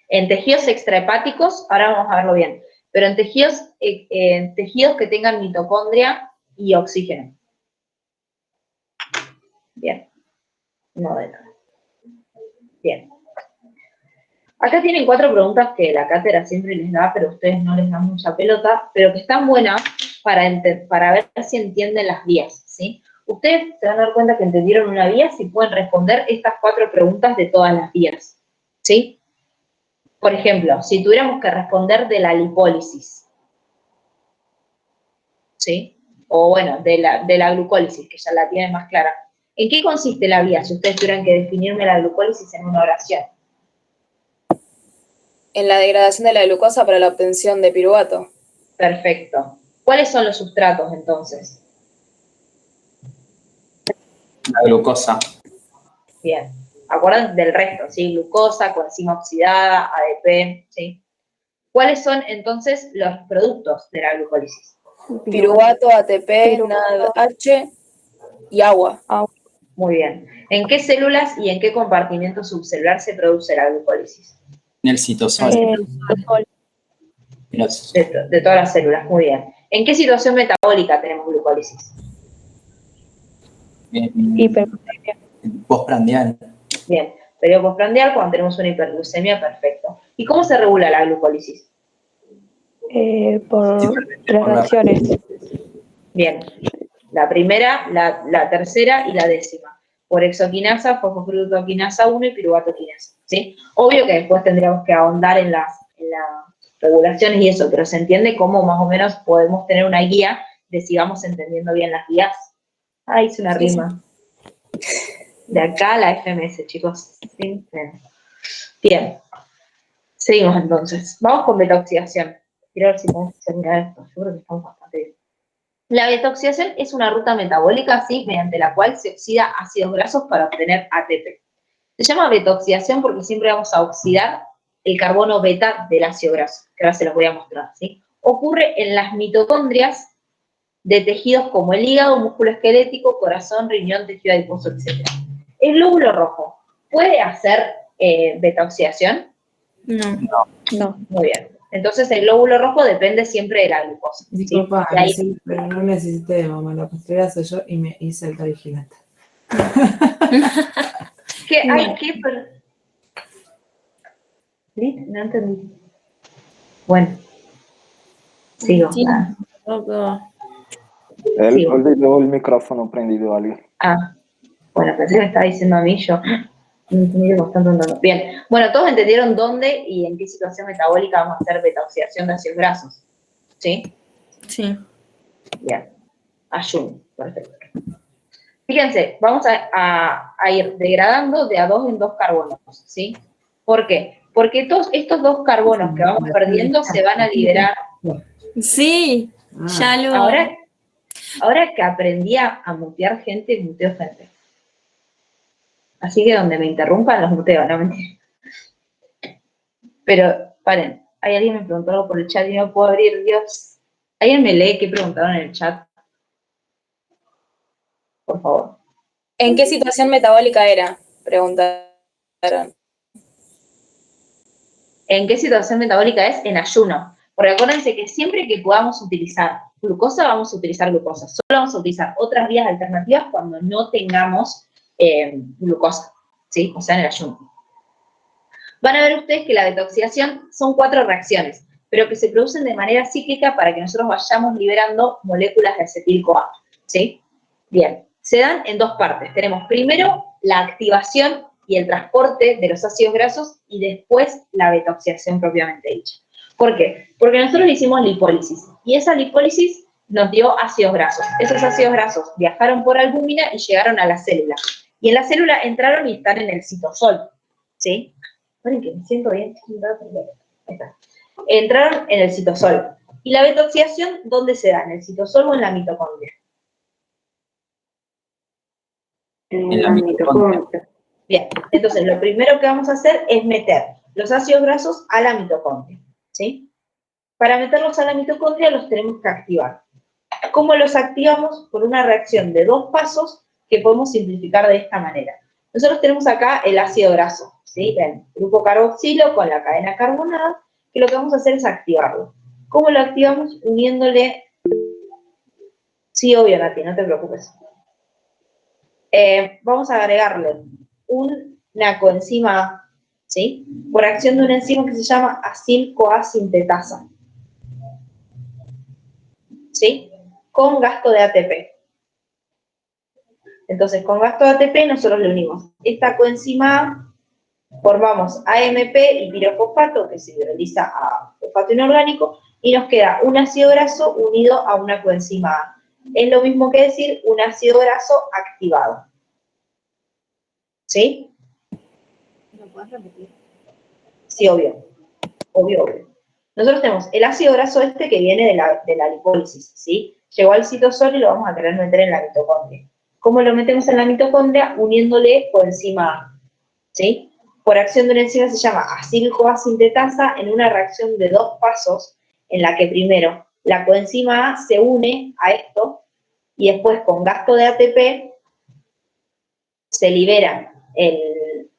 B: En tejidos extrahepáticos, ahora vamos a verlo bien, pero en tejidos que tengan mitocondria y oxígeno. Bien. No de nada. Bien. Acá tienen 4 preguntas que la cátedra siempre les da, pero ustedes no les dan mucha pelota, pero que están buenas para ver si entienden las vías, ¿sí? Ustedes se van a dar cuenta que entendieron una vía si pueden responder estas 4 preguntas de todas las vías, ¿sí? Por ejemplo, si tuviéramos que responder de la lipólisis, ¿sí? O bueno, de la glucólisis, que ya la tienen más clara. ¿En qué consiste la vía si ustedes tuvieran que definirme la glucólisis en una oración?
G: En la degradación de la glucosa para la obtención de piruvato.
B: Perfecto. ¿Cuáles son los sustratos entonces?
C: La glucosa.
B: Bien. Acuérdense del resto, ¿sí? Glucosa, coenzima oxidada, ADP, ¿sí? ¿Cuáles son entonces los productos de la glucólisis?
G: Piruvato, ATP, NADH y agua.
B: Muy bien. ¿En qué células y en qué compartimento subcelular se produce la glucólisis?
C: En el citosol.
B: De todas las células, muy bien. ¿En qué situación metabólica tenemos glucólisis?
H: Hiperglucemia.
C: Postprandial.
B: Bien. Periodo postprandial, cuando tenemos una hiperglucemia, perfecto. ¿Y cómo se regula la glucólisis?
H: Por reacciones.
B: Bien. La primera, la tercera y la décima. Por exoquinasa, fosfofructoquinasa 1 y piruvatoquinasa, ¿sí? Obvio que después tendríamos que ahondar en las regulaciones y eso, pero se entiende cómo más o menos podemos tener una guía de si vamos entendiendo bien las guías. Ah, hice una rima. De acá a la FMS, chicos. ¿Sí? Bien. Seguimos entonces. Vamos con beta-oxidación. Quiero ver si podemos terminar esto. Yo creo que estamos bastante bien. La beta-oxidación es una ruta metabólica, ¿sí? Mediante la cual se oxida ácidos grasos para obtener ATP. Se llama beta-oxidación porque siempre vamos a oxidar el carbono beta del ácido graso, que ahora se los voy a mostrar, ¿sí? Ocurre en las mitocondrias de tejidos como el hígado, músculo esquelético, corazón, riñón, tejido adiposo, etc. El glóbulo rojo, ¿puede hacer beta-oxidación?
H: No.
B: Muy bien. Entonces el glóbulo rojo depende siempre de la glucosa.
M: Disculpa,
B: ¿sí?
M: sí, pero no necesité de mamá, la posterior soy yo y me hice alta vigilante.
B: ¿Qué hay que...? ¿Sí? No entendí. Bueno. Sigo.
J: Él olvidó el micrófono prendido, alguien.
B: Ah, bueno, pensé que me estaba diciendo a mí, yo no entendí bastante entonces. Bien, bueno, todos entendieron dónde y en qué situación metabólica vamos a hacer beta-oxidación de ácidos grasos, ¿sí?
E: Sí.
B: Bien, ayuno, perfecto. Fíjense, vamos a ir degradando de a 2 en 2 carbonos, ¿sí? ¿Por qué? Porque todos estos 2 carbonos que vamos perdiendo se van a liberar.
E: Sí, ya lo...
B: Ahora que aprendí a mutear gente, muteo gente. Así que donde me interrumpan los muteo, no mentira. Pero, paren, hay alguien me preguntó algo por el chat y no puedo abrir, Dios. ¿Alguien me lee qué preguntaron en el chat? Por favor.
G: ¿En qué situación metabólica era? Preguntaron.
B: ¿En qué situación metabólica es? En ayuno. Porque acuérdense que siempre que podamos utilizar glucosa, vamos a utilizar glucosa. Solo vamos a utilizar otras vías alternativas cuando no tengamos glucosa, ¿sí? O sea, en el ayuno. Van a ver ustedes que la detoxificación son 4 reacciones, pero que se producen de manera cíclica para que nosotros vayamos liberando moléculas de acetil-CoA, ¿sí? Bien, se dan en 2 partes. Tenemos primero la activación y el transporte de los ácidos grasos y después la detoxificación propiamente dicha. ¿Por qué? Porque nosotros hicimos lipólisis y esa lipólisis nos dio ácidos grasos. Esos ácidos grasos viajaron por albúmina y llegaron a la célula. Y en la célula entraron y están en el citosol, ¿sí? Miren que me siento bien. Ahí está. Entraron en el citosol. ¿Y la detoxificación dónde se da? ¿En el citosol o en la mitocondria?
F: En la mitocondria.
B: Bien, entonces lo primero que vamos a hacer es meter los ácidos grasos a la mitocondria, ¿sí? Para meterlos a la mitocondria los tenemos que activar. ¿Cómo los activamos? Por una reacción de 2 pasos que podemos simplificar de esta manera. Nosotros tenemos acá el ácido graso, ¿sí? El grupo carboxilo con la cadena carbonada, que lo que vamos a hacer es activarlo. ¿Cómo lo activamos? Uniéndole... Sí, obvio, Nati, no te preocupes. Vamos a agregarle una coenzima A, ¿sí? Por acción de una enzima que se llama acil-CoA sintetasa, ¿sí? Con gasto de ATP. Entonces, con gasto de ATP nosotros le unimos esta coenzima A, formamos AMP y pirofosfato, que se hidroliza a fosfato inorgánico, y nos queda un ácido graso unido a una coenzima A. Es lo mismo que decir un ácido graso activado. ¿Sí?
D: ¿Lo puedes repetir?
B: Sí, obvio. Obvio. Nosotros tenemos el ácido graso este que viene de la lipólisis, ¿sí? Llegó al citosol y lo vamos a querer meter en la mitocondria. ¿Cómo lo metemos en la mitocondria? Uniéndole coenzima A, ¿sí? Por acción de una enzima se llama acil-CoA sintetasa en una reacción de 2 pasos en la que primero la coenzima A se une a esto y después con gasto de ATP se libera el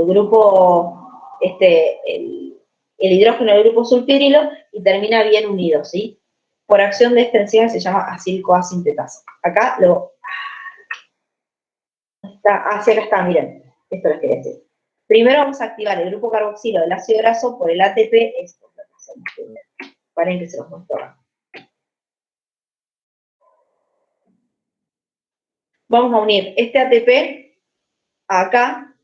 B: grupo, el hidrógeno del grupo sulfidrilo y termina bien unido, ¿sí? Por acción de esta enzima se llama acil-CoA sintetasa. Acá acá está, miren, esto les quería decir. Primero vamos a activar el grupo carboxilo del ácido graso por el ATP, esto es lo que hacemos primero. Paren que se los muestro acá. Vamos a unir este ATP acá,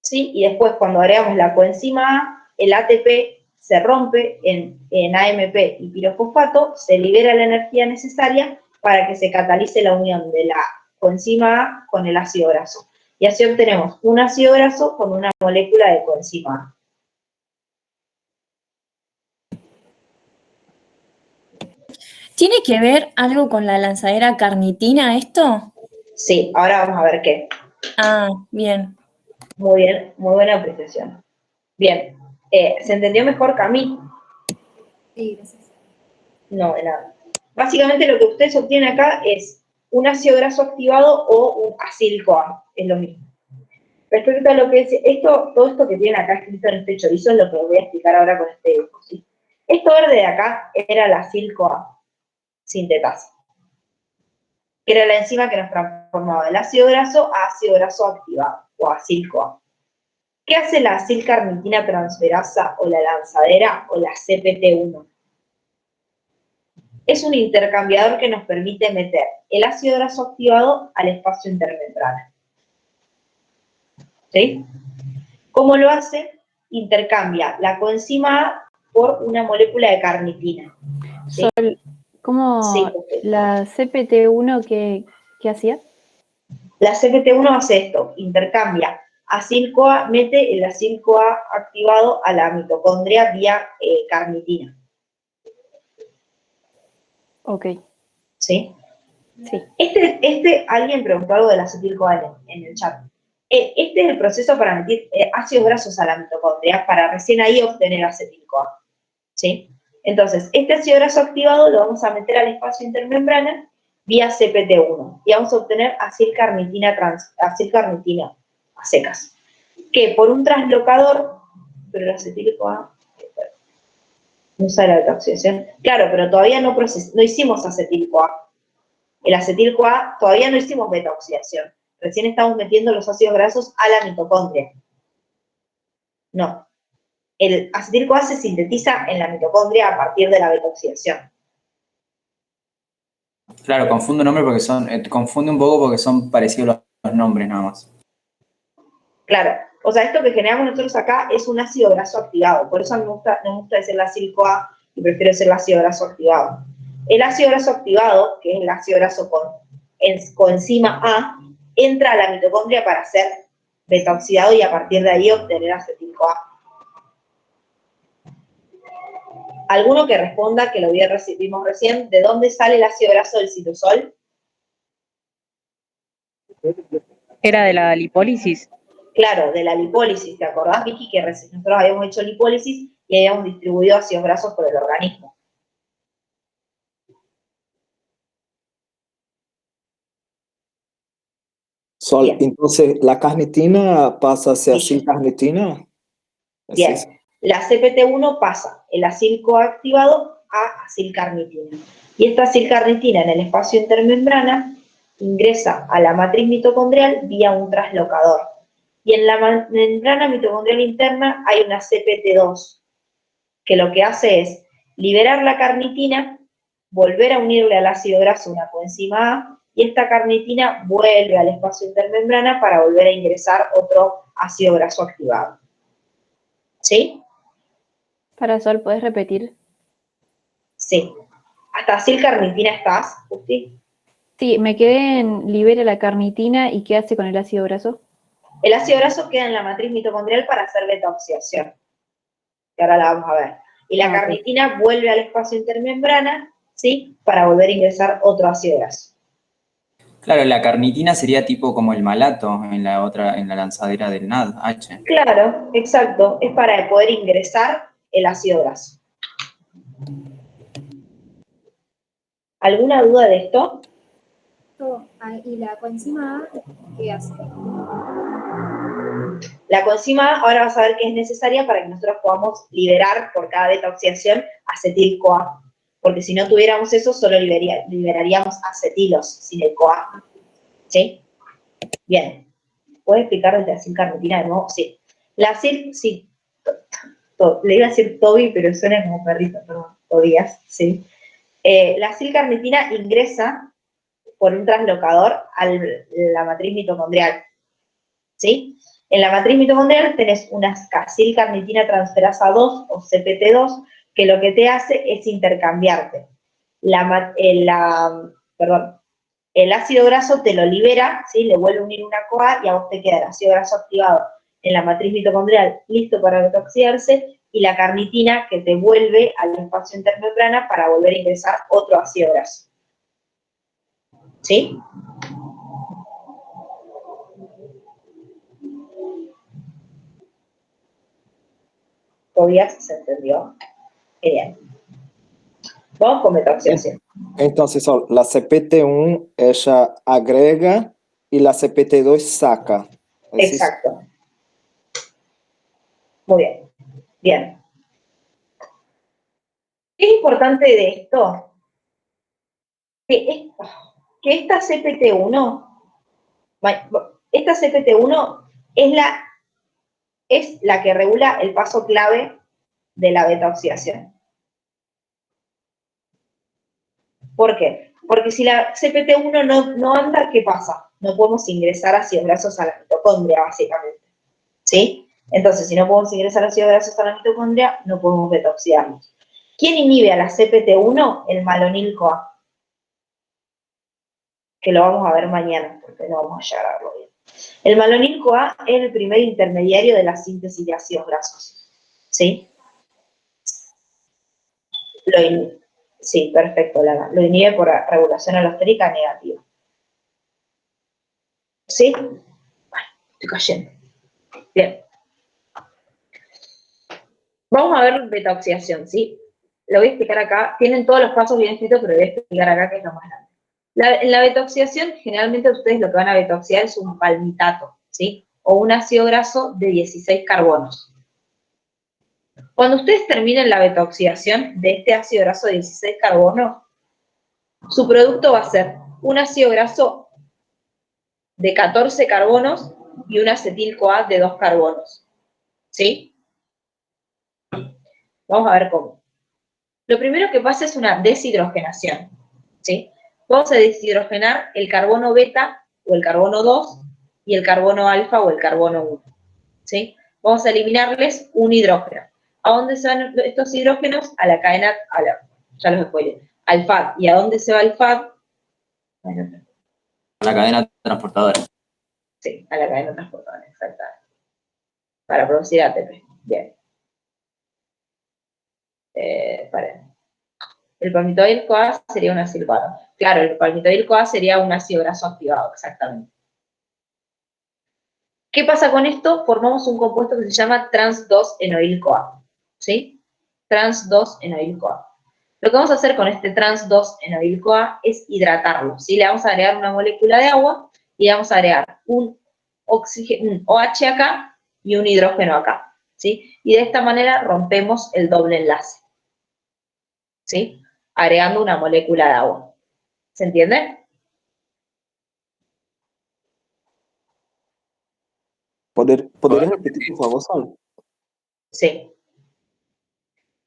B: ¿sí? Y después cuando agregamos la coenzima A, el ATP se rompe en AMP y pirofosfato, se libera la energía necesaria para que se catalice la unión de la coenzima A con el ácido graso. Y así obtenemos un ácido graso con una molécula de coenzima A.
E: ¿Tiene que ver algo con la lanzadera carnitina esto?
B: Sí, ahora vamos a ver qué.
E: Ah, bien.
B: Muy bien, muy buena apreciación. Bien, ¿se entendió mejor, Cami?
D: Sí, gracias.
B: No, de nada. Básicamente lo que ustedes obtienen acá es un ácido graso activado o un acil-CoA, es lo mismo. Respecto a lo que es todo esto que tienen acá escrito en este chorizo es lo que voy a explicar ahora con este dibujo, ¿sí? Esto verde de acá era la acil-CoA sintetasa, que era la enzima que nos transformaba el ácido graso a ácido graso activado, o acil-CoA. ¿Qué hace la acil-carnitina transferasa o la lanzadera o la CPT1? Es un intercambiador que nos permite meter el ácido graso activado al espacio intermembral. ¿Sí? ¿Cómo lo hace? Intercambia la coenzima A por una molécula de carnitina. ¿Sí?
I: ¿Cómo
B: Sí.
I: la CPT1 qué hacía?
B: La CPT1 hace esto, intercambia acil-CoA mete el acil-CoA activado a la mitocondria vía carnitina.
I: Ok.
B: ¿Sí?
I: Sí.
B: Alguien preguntó algo del acetil-CoA en el chat. Este es el proceso para meter ácidos grasos a la mitocondria para recién ahí obtener acetil-CoA. ¿Sí? Entonces, este ácido graso activado lo vamos a meter al espacio intermembrana vía CPT1 y vamos a obtener acilcarnitina a secas. Que por un translocador, pero el acetil-CoA no usa la beta-oxidación. Claro, pero todavía no hicimos acetil-CoA. El acetil-CoA todavía no hicimos beta-oxidación. Recién estamos metiendo los ácidos grasos a la mitocondria. No. El acetil-CoA se sintetiza en la mitocondria a partir de la beta-oxidación.
C: Claro, confundo nombres porque confunde un poco porque son parecidos los nombres nada más.
B: Claro, o sea, esto que generamos nosotros acá es un ácido graso activado, por eso no me gusta decir el acetil-CoA y prefiero decir el ácido graso activado. El ácido graso activado, que es el ácido graso con coenzima A, entra a la mitocondria para ser beta-oxidado y a partir de ahí obtener acetil-CoA. ¿Alguno que responda, que lo vimos recién, de dónde sale el ácido graso del citosol?
H: Era de la lipólisis.
B: Claro, de la lipólisis. ¿Te acordás, Vicky, que nosotros habíamos hecho lipólisis y habíamos distribuido ácidos grasos por el organismo?
J: Sol,
B: Bien.
J: entonces, ¿la carnitina pasa a ser acilcarnitina?
B: Bien. La CPT1 pasa el acil-CoA activado a acilcarnitina. Y esta acilcarnitina en el espacio intermembrana ingresa a la matriz mitocondrial vía un translocador. Y en la membrana mitocondrial interna hay una CPT2, que lo que hace es liberar la carnitina, volver a unirle al ácido graso una coenzima A, y esta carnitina vuelve al espacio intermembrana para volver a ingresar otro ácido graso activado. ¿Sí?
I: Para Sol, ¿puedes repetir?
B: Sí. ¿Hasta acilcarnitina estás, Justi?
I: Sí, me quedé en libera la carnitina y ¿qué hace con el ácido graso?
B: El ácido graso queda en la matriz mitocondrial para hacer beta-oxidación, que ahora la vamos a ver. Y la carnitina vuelve al espacio intermembrana, ¿sí? Para volver a ingresar otro ácido graso.
C: Claro, la carnitina sería tipo como el malato en la lanzadera del NADH.
B: Claro, exacto. Es para poder ingresar el ácido graso. ¿Alguna duda de esto?
N: ¿Y la coenzima A qué hace?
B: La coenzima A, ahora vas a ver que es necesaria para que nosotros podamos liberar por cada beta-oxidación acetil-CoA. Porque si no tuviéramos eso, solo liberaríamos acetilos sin el CoA. ¿Sí? Bien. ¿Puedes explicar desde acilcarnitina de nuevo? Sí. La acil, sí. Le iba a decir Toby, pero suena como perrito, perdón. Tobías, sí. La acilcarnitina ingresa por un translocador a la matriz mitocondrial. ¿Sí? En la matriz mitocondrial tenés una acilcarnitina transferasa 2 o CPT2 que lo que te hace es intercambiarte. El ácido graso te lo libera, ¿sí? Le vuelve a unir una CoA y a vos te queda el ácido graso activado en la matriz mitocondrial listo para beta-oxidarse y la carnitina que te vuelve al espacio intermembrana para volver a ingresar otro ácido graso. ¿Sí? Todavía se entendió. Bien. Vamos con beta-oxidación.
J: Entonces, Sol, la CPT1 ella agrega y la CPT2 saca.
B: Exacto. Muy bien. Bien. ¿Qué es importante de esto? Que esta CPT1 es la que regula el paso clave de la beta-oxidación. ¿Por qué? Porque si la CPT1 no anda, ¿qué pasa? No podemos ingresar ácidos grasos a la mitocondria, básicamente. ¿Sí? Entonces, si no podemos ingresar ácidos grasos a la mitocondria, no podemos beta-oxidarnos. ¿Quién inhibe a la CPT1? El malonil-CoA. Que lo vamos a ver mañana, porque no vamos a llegar a verlo bien. El malonil-CoA es el primer intermediario de la síntesis de ácidos grasos. ¿Sí? Sí, perfecto, Lara. Lo inhibe por regulación alostérica negativa. ¿Sí? Bueno, estoy cayendo. Bien. Vamos a ver beta-oxidación, ¿sí? Lo voy a explicar acá. Tienen todos los pasos bien escritos, pero lo voy a explicar acá que es lo más grande. En la beta-oxidación, generalmente ustedes lo que van a beta-oxidar es un palmitato, ¿sí? O un ácido graso de 16 carbonos. Cuando ustedes terminen la beta-oxidación de este ácido graso de 16 carbonos, su producto va a ser un ácido graso de 14 carbonos y un acetil-CoA de 2 carbonos. ¿Sí? Vamos a ver cómo. Lo primero que pasa es una deshidrogenación. ¿Sí? Vamos a deshidrogenar el carbono beta o el carbono 2 y el carbono alfa o el carbono 1. ¿Sí? Vamos a eliminarles un hidrógeno. ¿A dónde se van estos hidrógenos? A la cadena, ya los spoilé, al FAD. ¿Y a dónde se va el FAD? Bueno,
C: A la cadena transportadora.
B: sí, a la cadena transportadora, exactamente. Para producir ATP. Bien. Paren. El palmitoil-CoA sería un ácido graso. Claro, el palmitoil-CoA sería un ácido graso activado, exactamente. ¿Qué pasa con esto? Formamos un compuesto que se llama trans-2-enoil-CoA. ¿Sí? Trans-2-enoil-CoA. Lo que vamos a hacer con este trans-2-enoil-CoA es hidratarlo. ¿Sí? Le vamos a agregar una molécula de agua y le vamos a agregar un OH acá y un hidrógeno acá. ¿Sí? Y de esta manera rompemos el doble enlace. ¿Sí? Agregando una molécula de agua. ¿Se entiende?
J: ¿Podrías repetir, por favor, Sol?
B: Sí.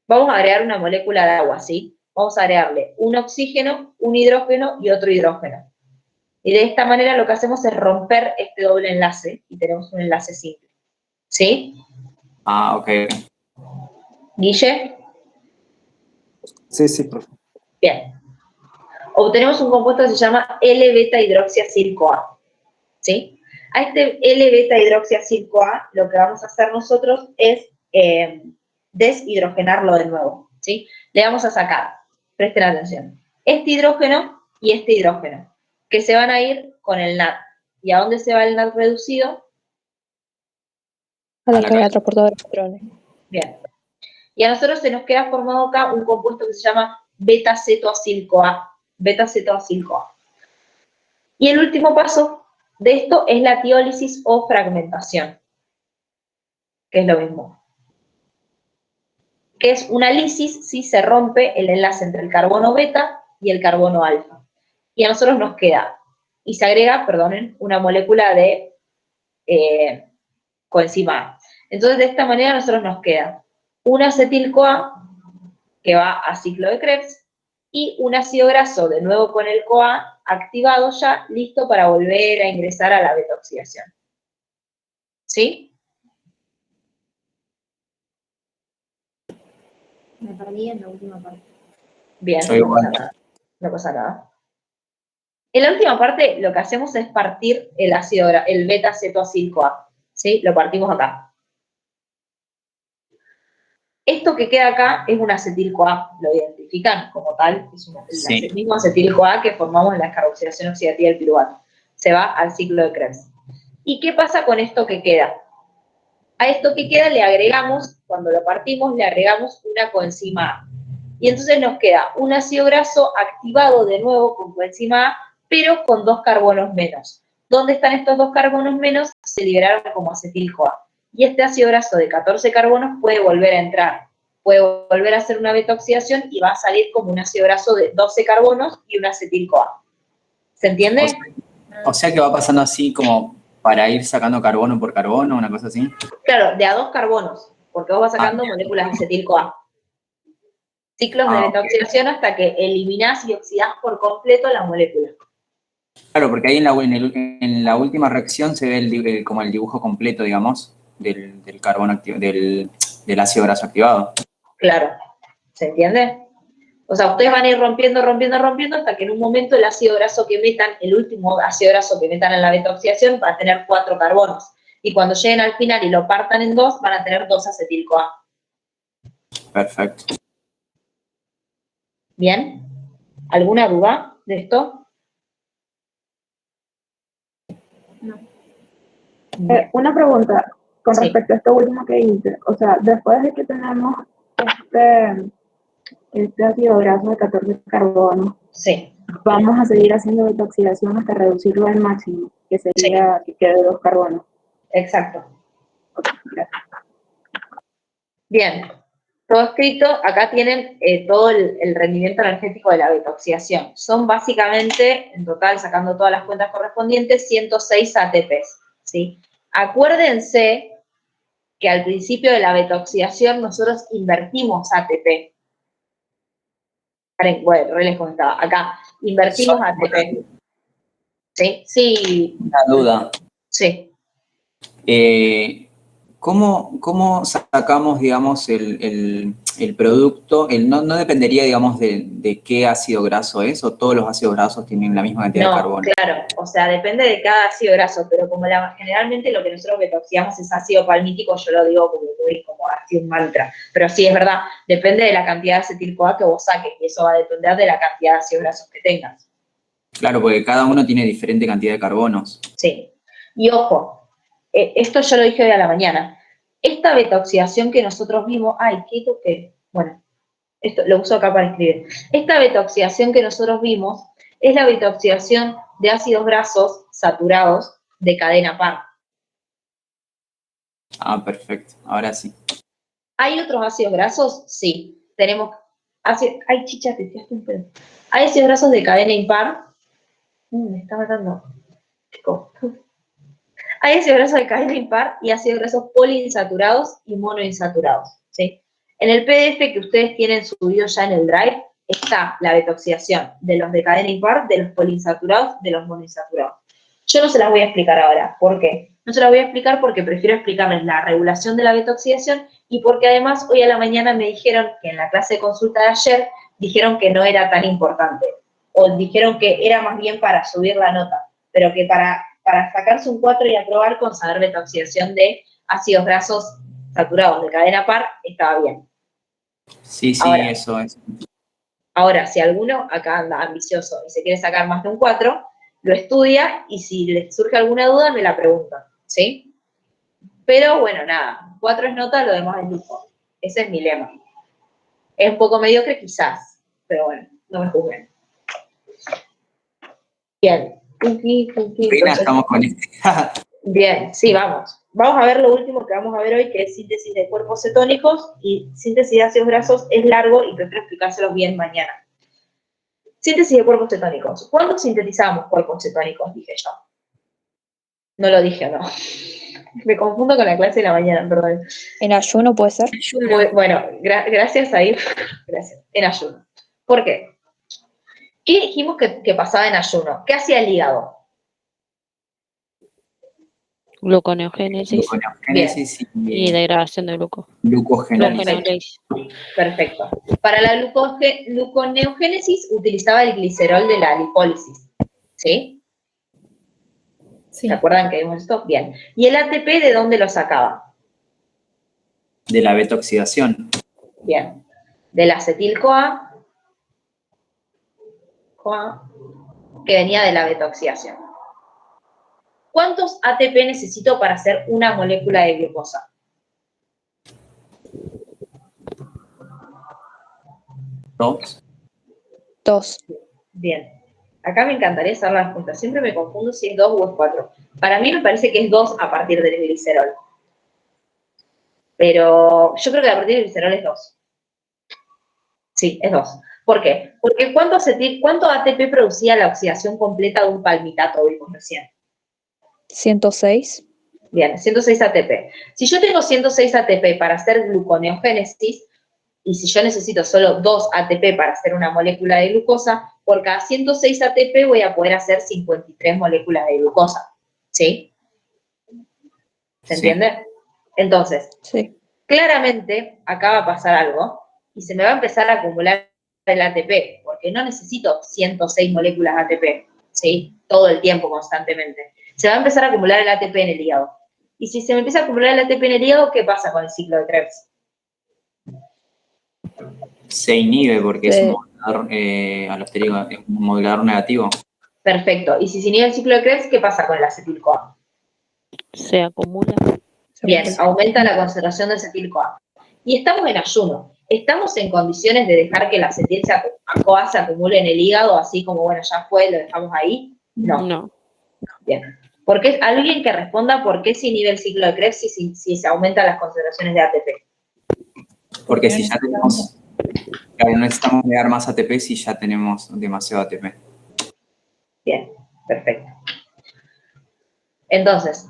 B: Vamos a agregar una molécula de agua, ¿sí? Vamos a agregarle un oxígeno, un hidrógeno y otro hidrógeno. Y de esta manera lo que hacemos es romper este doble enlace y tenemos un enlace simple. ¿Sí?
C: Ah, ok.
B: ¿Guille?
J: Sí, profe.
B: Bien. Obtenemos un compuesto que se llama L-beta-hidroxiacil-CoA. ¿Sí? A este L-beta-hidroxiacil-CoA lo que vamos a hacer nosotros es deshidrogenarlo de nuevo. ¿Sí? Le vamos a sacar, presten atención, este hidrógeno y este hidrógeno, que se van a ir con el NAT. ¿Y a dónde se va el NAT reducido?
G: A la cadena transportadora de electrones.
B: Bien. Y a nosotros se nos queda formado acá un compuesto que se llama beta-cetoacil-CoA. Beta-cetoacil-CoA. Y el último paso de esto es la tiólisis o fragmentación, que es lo mismo. Que es una lisis si se rompe el enlace entre el carbono beta y el carbono alfa. Y a nosotros nos queda, y se agrega, perdonen, una molécula de coenzima A. Entonces, de esta manera a nosotros nos queda un acetil-CoA que va a ciclo de Krebs y un ácido graso, de nuevo con el CoA, activado ya, listo para volver a ingresar a la beta-oxidación. ¿Sí?
N: Me perdí en la última parte.
B: Bien,
C: Soy igual.
B: no pasa nada. En la última parte lo que hacemos es partir el ácido, el beta-cetoacil-CoA. ¿Sí? Lo partimos acá. Esto que queda acá es un acetil-CoA, lo identifican como tal, es el mismo acetil-CoA que formamos en la carboxilación oxidativa del piruvato. Se va al ciclo de Krebs. ¿Y qué pasa con esto que queda? A esto que queda le agregamos, cuando lo partimos, le agregamos una coenzima A. Y entonces nos queda un ácido graso activado de nuevo con coenzima A, pero con 2 carbonos menos. ¿Dónde están estos 2 carbonos menos? Se liberaron como acetil-CoA. Y este ácido graso de 14 carbonos puede volver a entrar, puede volver a hacer una beta-oxidación y va a salir como un ácido graso de 12 carbonos y un acetil-CoA. ¿Se entiende?
C: O sea que va pasando así como para ir sacando carbono por carbono, una cosa así.
B: Claro, de a 2 carbonos, porque vos vas sacando moléculas de acetil-CoA. Ciclos de beta-oxidación hasta que eliminás y oxidás por completo la molécula.
C: Claro, porque ahí en la última reacción se ve como el dibujo completo, digamos, del carbono del ácido graso activado.
B: Claro, ¿se entiende? O sea, ustedes van a ir rompiendo hasta que en un momento el ácido graso que metan, el último ácido graso que metan en la beta-oxidación va a tener 4 carbonos. Y cuando lleguen al final y lo partan en 2, van a tener 2 acetil-CoA.
C: Perfecto.
B: ¿Bien? ¿Alguna duda de esto?
F: Una pregunta con respecto a esto último que hice. O sea, después de que tenemos este ácido graso de 14 carbonos,
B: sí,
F: vamos a seguir haciendo beta-oxidación hasta reducirlo al máximo, que sería que quede 2 carbonos.
B: Exacto.
F: Okay, gracias.
B: Bien, todo escrito. Acá tienen todo el rendimiento energético de la beta-oxidación. Son básicamente, en total, sacando todas las cuentas correspondientes, 106 ATPs, ¿sí? Acuérdense que al principio de la beta-oxidación nosotros invertimos ATP. Bueno, les comentaba, acá invertimos ATP. ¿Sí? Sí.
C: Una duda.
B: Sí.
C: ¿Cómo sacamos, digamos, el producto? No dependería, digamos, de qué ácido graso es, o todos los ácidos grasos tienen la misma cantidad de carbono.
B: Claro, o sea, depende de cada ácido graso, pero como generalmente lo que nosotros beta-oxidamos es ácido palmítico, yo lo digo como así un mantra, pero sí es verdad, depende de la cantidad de acetil-CoA que vos saques, y eso va a depender de la cantidad de ácidos grasos que tengas.
C: Claro, porque cada uno tiene diferente cantidad de carbonos.
B: Sí, y ojo, esto yo lo dije hoy a la mañana, esta beta-oxidación que nosotros vimos, ¿qué toqué? Bueno, esto lo uso acá para escribir. Esta beta-oxidación que nosotros vimos es la beta-oxidación de ácidos grasos saturados de cadena par.
C: Perfecto. Ahora sí.
B: ¿Hay otros ácidos grasos? Sí. Tenemos ay, chicha, te tiraste un pedo. Hay ácidos grasos de cadena impar. Me está matando. Hay ácidos grasos de cadena impar y ácidos grasos poliinsaturados y monoinsaturados, ¿sí? En el PDF que ustedes tienen subido ya en el Drive está la beta-oxidación de los de cadena impar, de los poliinsaturados, de los monoinsaturados. Yo no se las voy a explicar ahora. ¿Por qué? No se las voy a explicar porque prefiero explicarles la regulación de la beta-oxidación y porque además hoy a la mañana me dijeron que en la clase de consulta de ayer dijeron que no era tan importante o dijeron que era más bien para subir la nota, pero que para sacarse un 4 y aprobar con saber beta-oxidación de ácidos grasos saturados de cadena par estaba bien.
C: Sí,
B: Ahora,
C: eso es.
B: Ahora, si alguno acá anda ambicioso y se quiere sacar más de un 4, lo estudia y si les surge alguna duda me la preguntan, ¿sí? Pero bueno, nada, 4 es nota, lo demás es lujo. Ese es mi lema. Es un poco mediocre quizás, pero bueno, no me juzguen. Bien.
C: Reina, estamos con este.
B: Bien, sí, vamos. Vamos a ver lo último que vamos a ver hoy, que es síntesis de cuerpos cetónicos, y síntesis de ácidos grasos es largo y prefiero explicárselos bien mañana. Síntesis de cuerpos cetónicos. ¿Cuándo sintetizamos cuerpos cetónicos? Dije yo. No lo dije, ¿no? Me confundo con la clase de la mañana, perdón.
I: ¿En ayuno puede ser?
B: Bueno, gracias ahí. Gracias. En ayuno. ¿Por qué? ¿Qué dijimos que pasaba en ayuno? ¿Qué hacía el hígado?
L: Gluconeogénesis.
C: Y
L: degradación de
C: glucogenólisis.
B: Perfecto. Para la gluconeogénesis utilizaba el glicerol de la lipólisis. ¿Sí? ¿Se acuerdan que vimos esto? Bien. ¿Y el ATP de dónde lo sacaba?
C: De la beta-oxidación.
B: Bien. Del acetil-CoA, que venía de la beta-oxidación. ¿Cuántos ATP necesito para hacer una molécula de glucosa?
I: Dos.
B: Bien. Acá me encantaría saber las puntas. Siempre me confundo si es 2 o es 4. Para mí me parece que es 2 a partir del glicerol. Pero yo creo que a partir del glicerol es 2. Sí, es 2. ¿Por qué? Porque ¿cuánto ATP producía la oxidación completa de un palmitato, vimos recién?
I: 106.
B: Bien, 106 ATP. Si yo tengo 106 ATP para hacer gluconeogénesis, y si yo necesito solo 2 ATP para hacer una molécula de glucosa, por cada 106 ATP voy a poder hacer 53 moléculas de glucosa. ¿Sí? ¿Se entiende? Entonces, claramente acá va a pasar algo y se me va a empezar a acumular el ATP, porque no necesito 106 moléculas de ATP, ¿sí? Todo el tiempo, constantemente. Se va a empezar a acumular el ATP en el hígado. Y si se me empieza a acumular el ATP en el hígado, ¿qué pasa con el ciclo de Krebs?
C: Se inhibe porque es un modulador alostérico, es un modulador negativo.
B: Perfecto. Y si se inhibe el ciclo de Krebs, ¿qué pasa con el acetil-CoA?
L: Se acumula.
B: Bien, aumenta la concentración de acetil-CoA. Y estamos en ayuno. ¿Estamos en condiciones de dejar que el acetil-CoA se acumule en el hígado, así como, bueno, ya fue, lo dejamos ahí? No. Bien. ¿Por qué? Alguien que responda por qué se inhibe el ciclo de Krebs si se aumentan las concentraciones de ATP.
C: Porque si ya tenemos, claro, no necesitamos agregar más ATP si ya tenemos demasiado ATP.
B: Bien, perfecto. Entonces,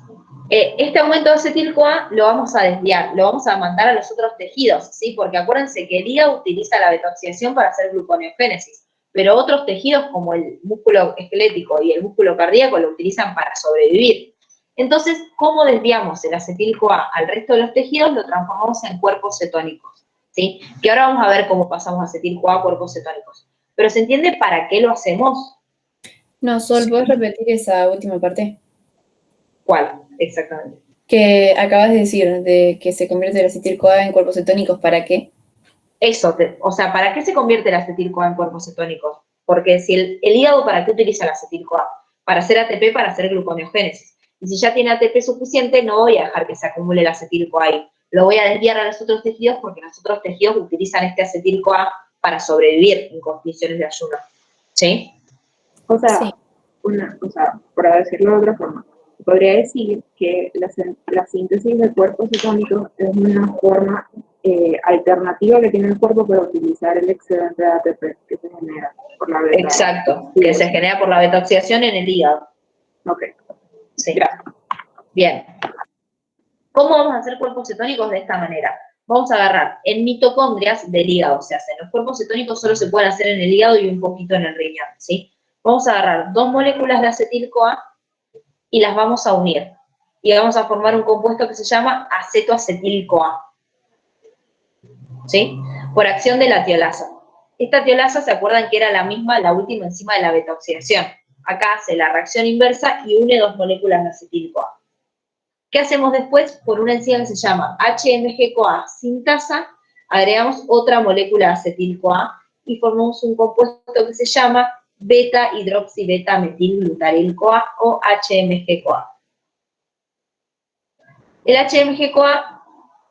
B: este aumento de acetil-CoA lo vamos a desviar, lo vamos a mandar a los otros tejidos, ¿sí? Porque acuérdense que el hígado utiliza la beta-oxidación para hacer gluconeogénesis, pero otros tejidos como el músculo esquelético y el músculo cardíaco lo utilizan para sobrevivir. Entonces, ¿cómo desviamos el acetil-CoA al resto de los tejidos? Lo transformamos en cuerpos cetónicos, ¿sí? Que ahora vamos a ver cómo pasamos acetil-CoA a cuerpos cetónicos. Pero ¿se entiende para qué lo hacemos?
G: No, Sol, ¿puedes repetir esa última parte?
B: ¿Cuál? Exactamente.
G: Que acabas de decir, de que se convierte el acetil-CoA en cuerpos cetónicos, ¿para qué?
B: Eso, o sea, ¿para qué se convierte el acetil-CoA en cuerpos cetónicos? Porque si el hígado, ¿para qué utiliza el acetil-CoA? Para hacer ATP, para hacer gluconeogénesis. Y si ya tiene ATP suficiente, no voy a dejar que se acumule el acetil-CoA ahí. Lo voy a desviar a los otros tejidos porque los otros tejidos utilizan este acetil-CoA para sobrevivir en condiciones de ayuno. ¿Sí?
F: O sea, para decirlo de otra forma, podría decir que la síntesis de cuerpos cetónicos es una forma alternativa que tiene el cuerpo para utilizar el excedente de ATP que se genera por la beta.
B: Exacto, que se genera por la beta-oxidación en el hígado.
F: Ok.
B: Sí. Bien. ¿Cómo vamos a hacer cuerpos cetónicos? De esta manera. Vamos a agarrar en mitocondrias del hígado, se hacen. Los cuerpos cetónicos solo se pueden hacer en el hígado y un poquito en el riñón, ¿sí? Vamos a agarrar 2 moléculas de acetil-CoA y las vamos a unir. Y vamos a formar un compuesto que se llama acetoacetil-CoA. ¿Sí? Por acción de la tiolasa. Esta tiolasa, ¿se acuerdan que era la misma, la última enzima de la beta-oxidación? Acá hace la reacción inversa y une 2 moléculas de acetil-CoA. ¿Qué hacemos después? Por una enzima que se llama HMG-CoA sintasa, agregamos otra molécula de acetil-CoA y formamos un compuesto que se llama beta-hidroxibeta-metilglutaril-CoA o HMG-CoA. El HMG-CoA,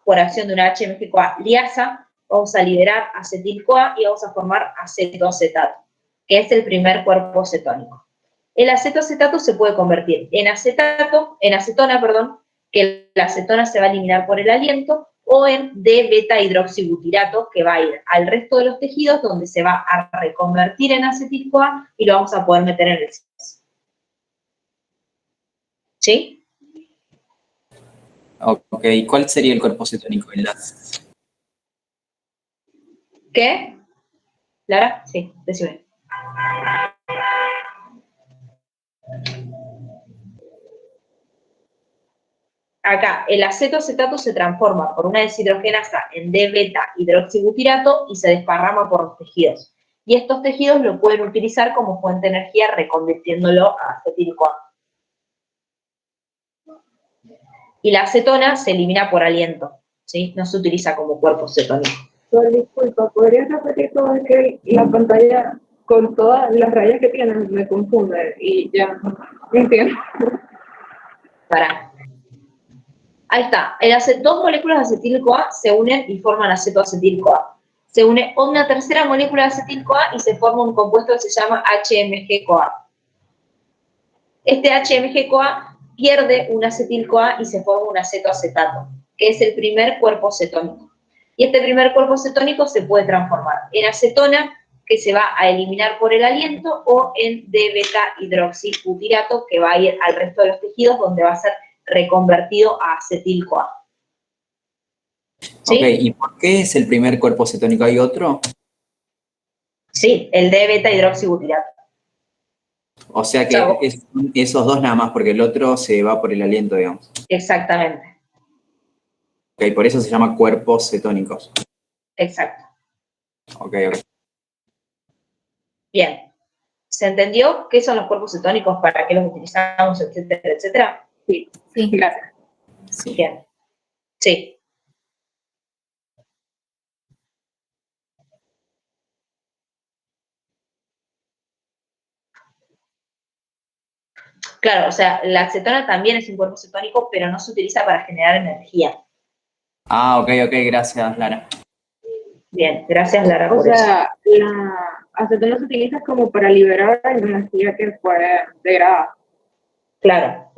B: por acción de una HMG-CoA liasa, vamos a liberar acetil-CoA y vamos a formar acetoacetato, que es el primer cuerpo cetónico. El acetoacetato se puede convertir en acetona, que la acetona se va a eliminar por el aliento, o en D-beta-hidroxibutirato, que va a ir al resto de los tejidos, donde se va a reconvertir en acetil-CoA y lo vamos a poder meter en el citosol. ¿Sí?
C: Ok, ¿cuál sería el cuerpo cetónico?
B: ¿Qué? ¿Lara? Sí, decime. Acá, el acetoacetato se transforma por una deshidrogenasa en D-beta-hidroxibutirato y se desparrama por los tejidos. Y estos tejidos lo pueden utilizar como fuente de energía reconvirtiéndolo a acetil-CoA. Y la acetona se elimina por aliento, ¿sí? No se utiliza como cuerpo cetónico.
F: Disculpa, ¿podrías repetir todo? Es que la pantalla con todas las rayas que tiene me confunde y ya no entiendo.
B: Ahí está. 2 moléculas de acetil-CoA se unen y forman acetoacetil-CoA. Se une una tercera molécula de acetil-CoA y se forma un compuesto que se llama HMG-CoA. Este HMG-CoA pierde un acetil-CoA y se forma un acetoacetato, que es el primer cuerpo cetónico. Y este primer cuerpo cetónico se puede transformar en acetona, que se va a eliminar por el aliento, o en D-beta-hidroxibutirato, que va a ir al resto de los tejidos, donde va a ser reconvertido a acetil-CoA.
C: ¿Sí? Ok, ¿y por qué es el primer cuerpo cetónico? ¿Hay otro?
B: Sí, el D-beta-hidroxibutirato.
C: O sea que es esos 2 nada más, porque el otro se va por el aliento, digamos.
B: Exactamente.
C: Ok, por eso se llama cuerpos cetónicos.
B: Exacto.
C: Ok.
B: Bien. ¿Se entendió qué son los cuerpos cetónicos, para qué los utilizamos, etcétera, etcétera?
F: Sí, gracias.
C: Sí.
B: Bien. Sí. Claro, o sea, la acetona también es un cuerpo cetónico, pero no se utiliza para generar energía.
C: Ah, ok, gracias, Lara.
B: Bien, gracias, Lara,
F: O
B: por eso.
F: sea, la acetona se utiliza como para liberar la energía que fue degradada.
B: Claro.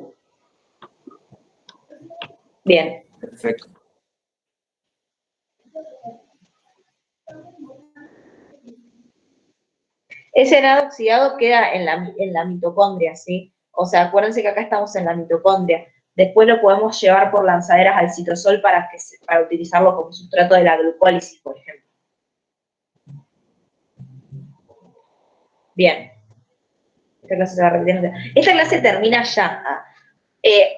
B: Bien.
C: Perfecto.
B: Ese nado oxidado queda en la mitocondria, ¿sí? O sea, acuérdense que acá estamos en la mitocondria. Después lo podemos llevar por lanzaderas al citosol para utilizarlo como sustrato de la glucólisis, por ejemplo. Bien. Esta clase se va repitiendo. Esta clase termina ya,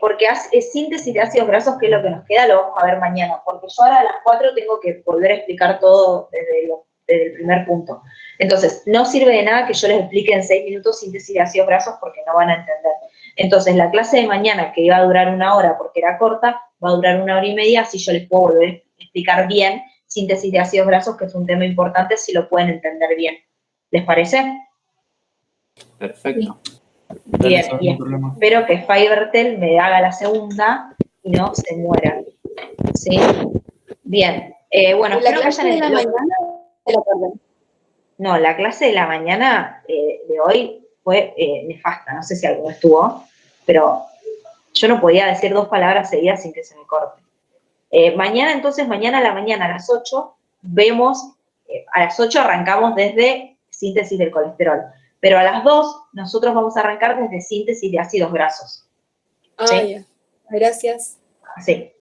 B: porque es síntesis de ácidos grasos, que es lo que nos queda, lo vamos a ver mañana, porque yo ahora a las 4 tengo que volver a explicar todo desde el primer punto. Entonces, no sirve de nada que yo les explique en 6 minutos síntesis de ácidos grasos porque no van a entender. Entonces, la clase de mañana, que iba a durar 1 hora porque era corta, va a durar 1 hora y media, así yo les puedo volver a explicar bien síntesis de ácidos grasos, que es un tema importante, si lo pueden entender bien. ¿Les parece?
C: Perfecto.
B: Bien, y espero que Fivertel me haga la segunda y no se muera. ¿Sí? Bien. Bueno,
A: ¿La
B: espero que
A: clase
B: hayan
A: de la
B: entendido.
A: mañana o de la tarde?
B: No, la clase de la mañana de hoy fue nefasta. No sé si alguno estuvo, pero yo no podía decir 2 palabras seguidas sin que se me corte. Mañana a la mañana, a las 8, vemos, a las 8 arrancamos desde síntesis del colesterol. Pero a las 2 nosotros vamos a arrancar desde síntesis de ácidos grasos.
G: Ah,
B: ¿Sí?
G: ya. Gracias.
B: Sí.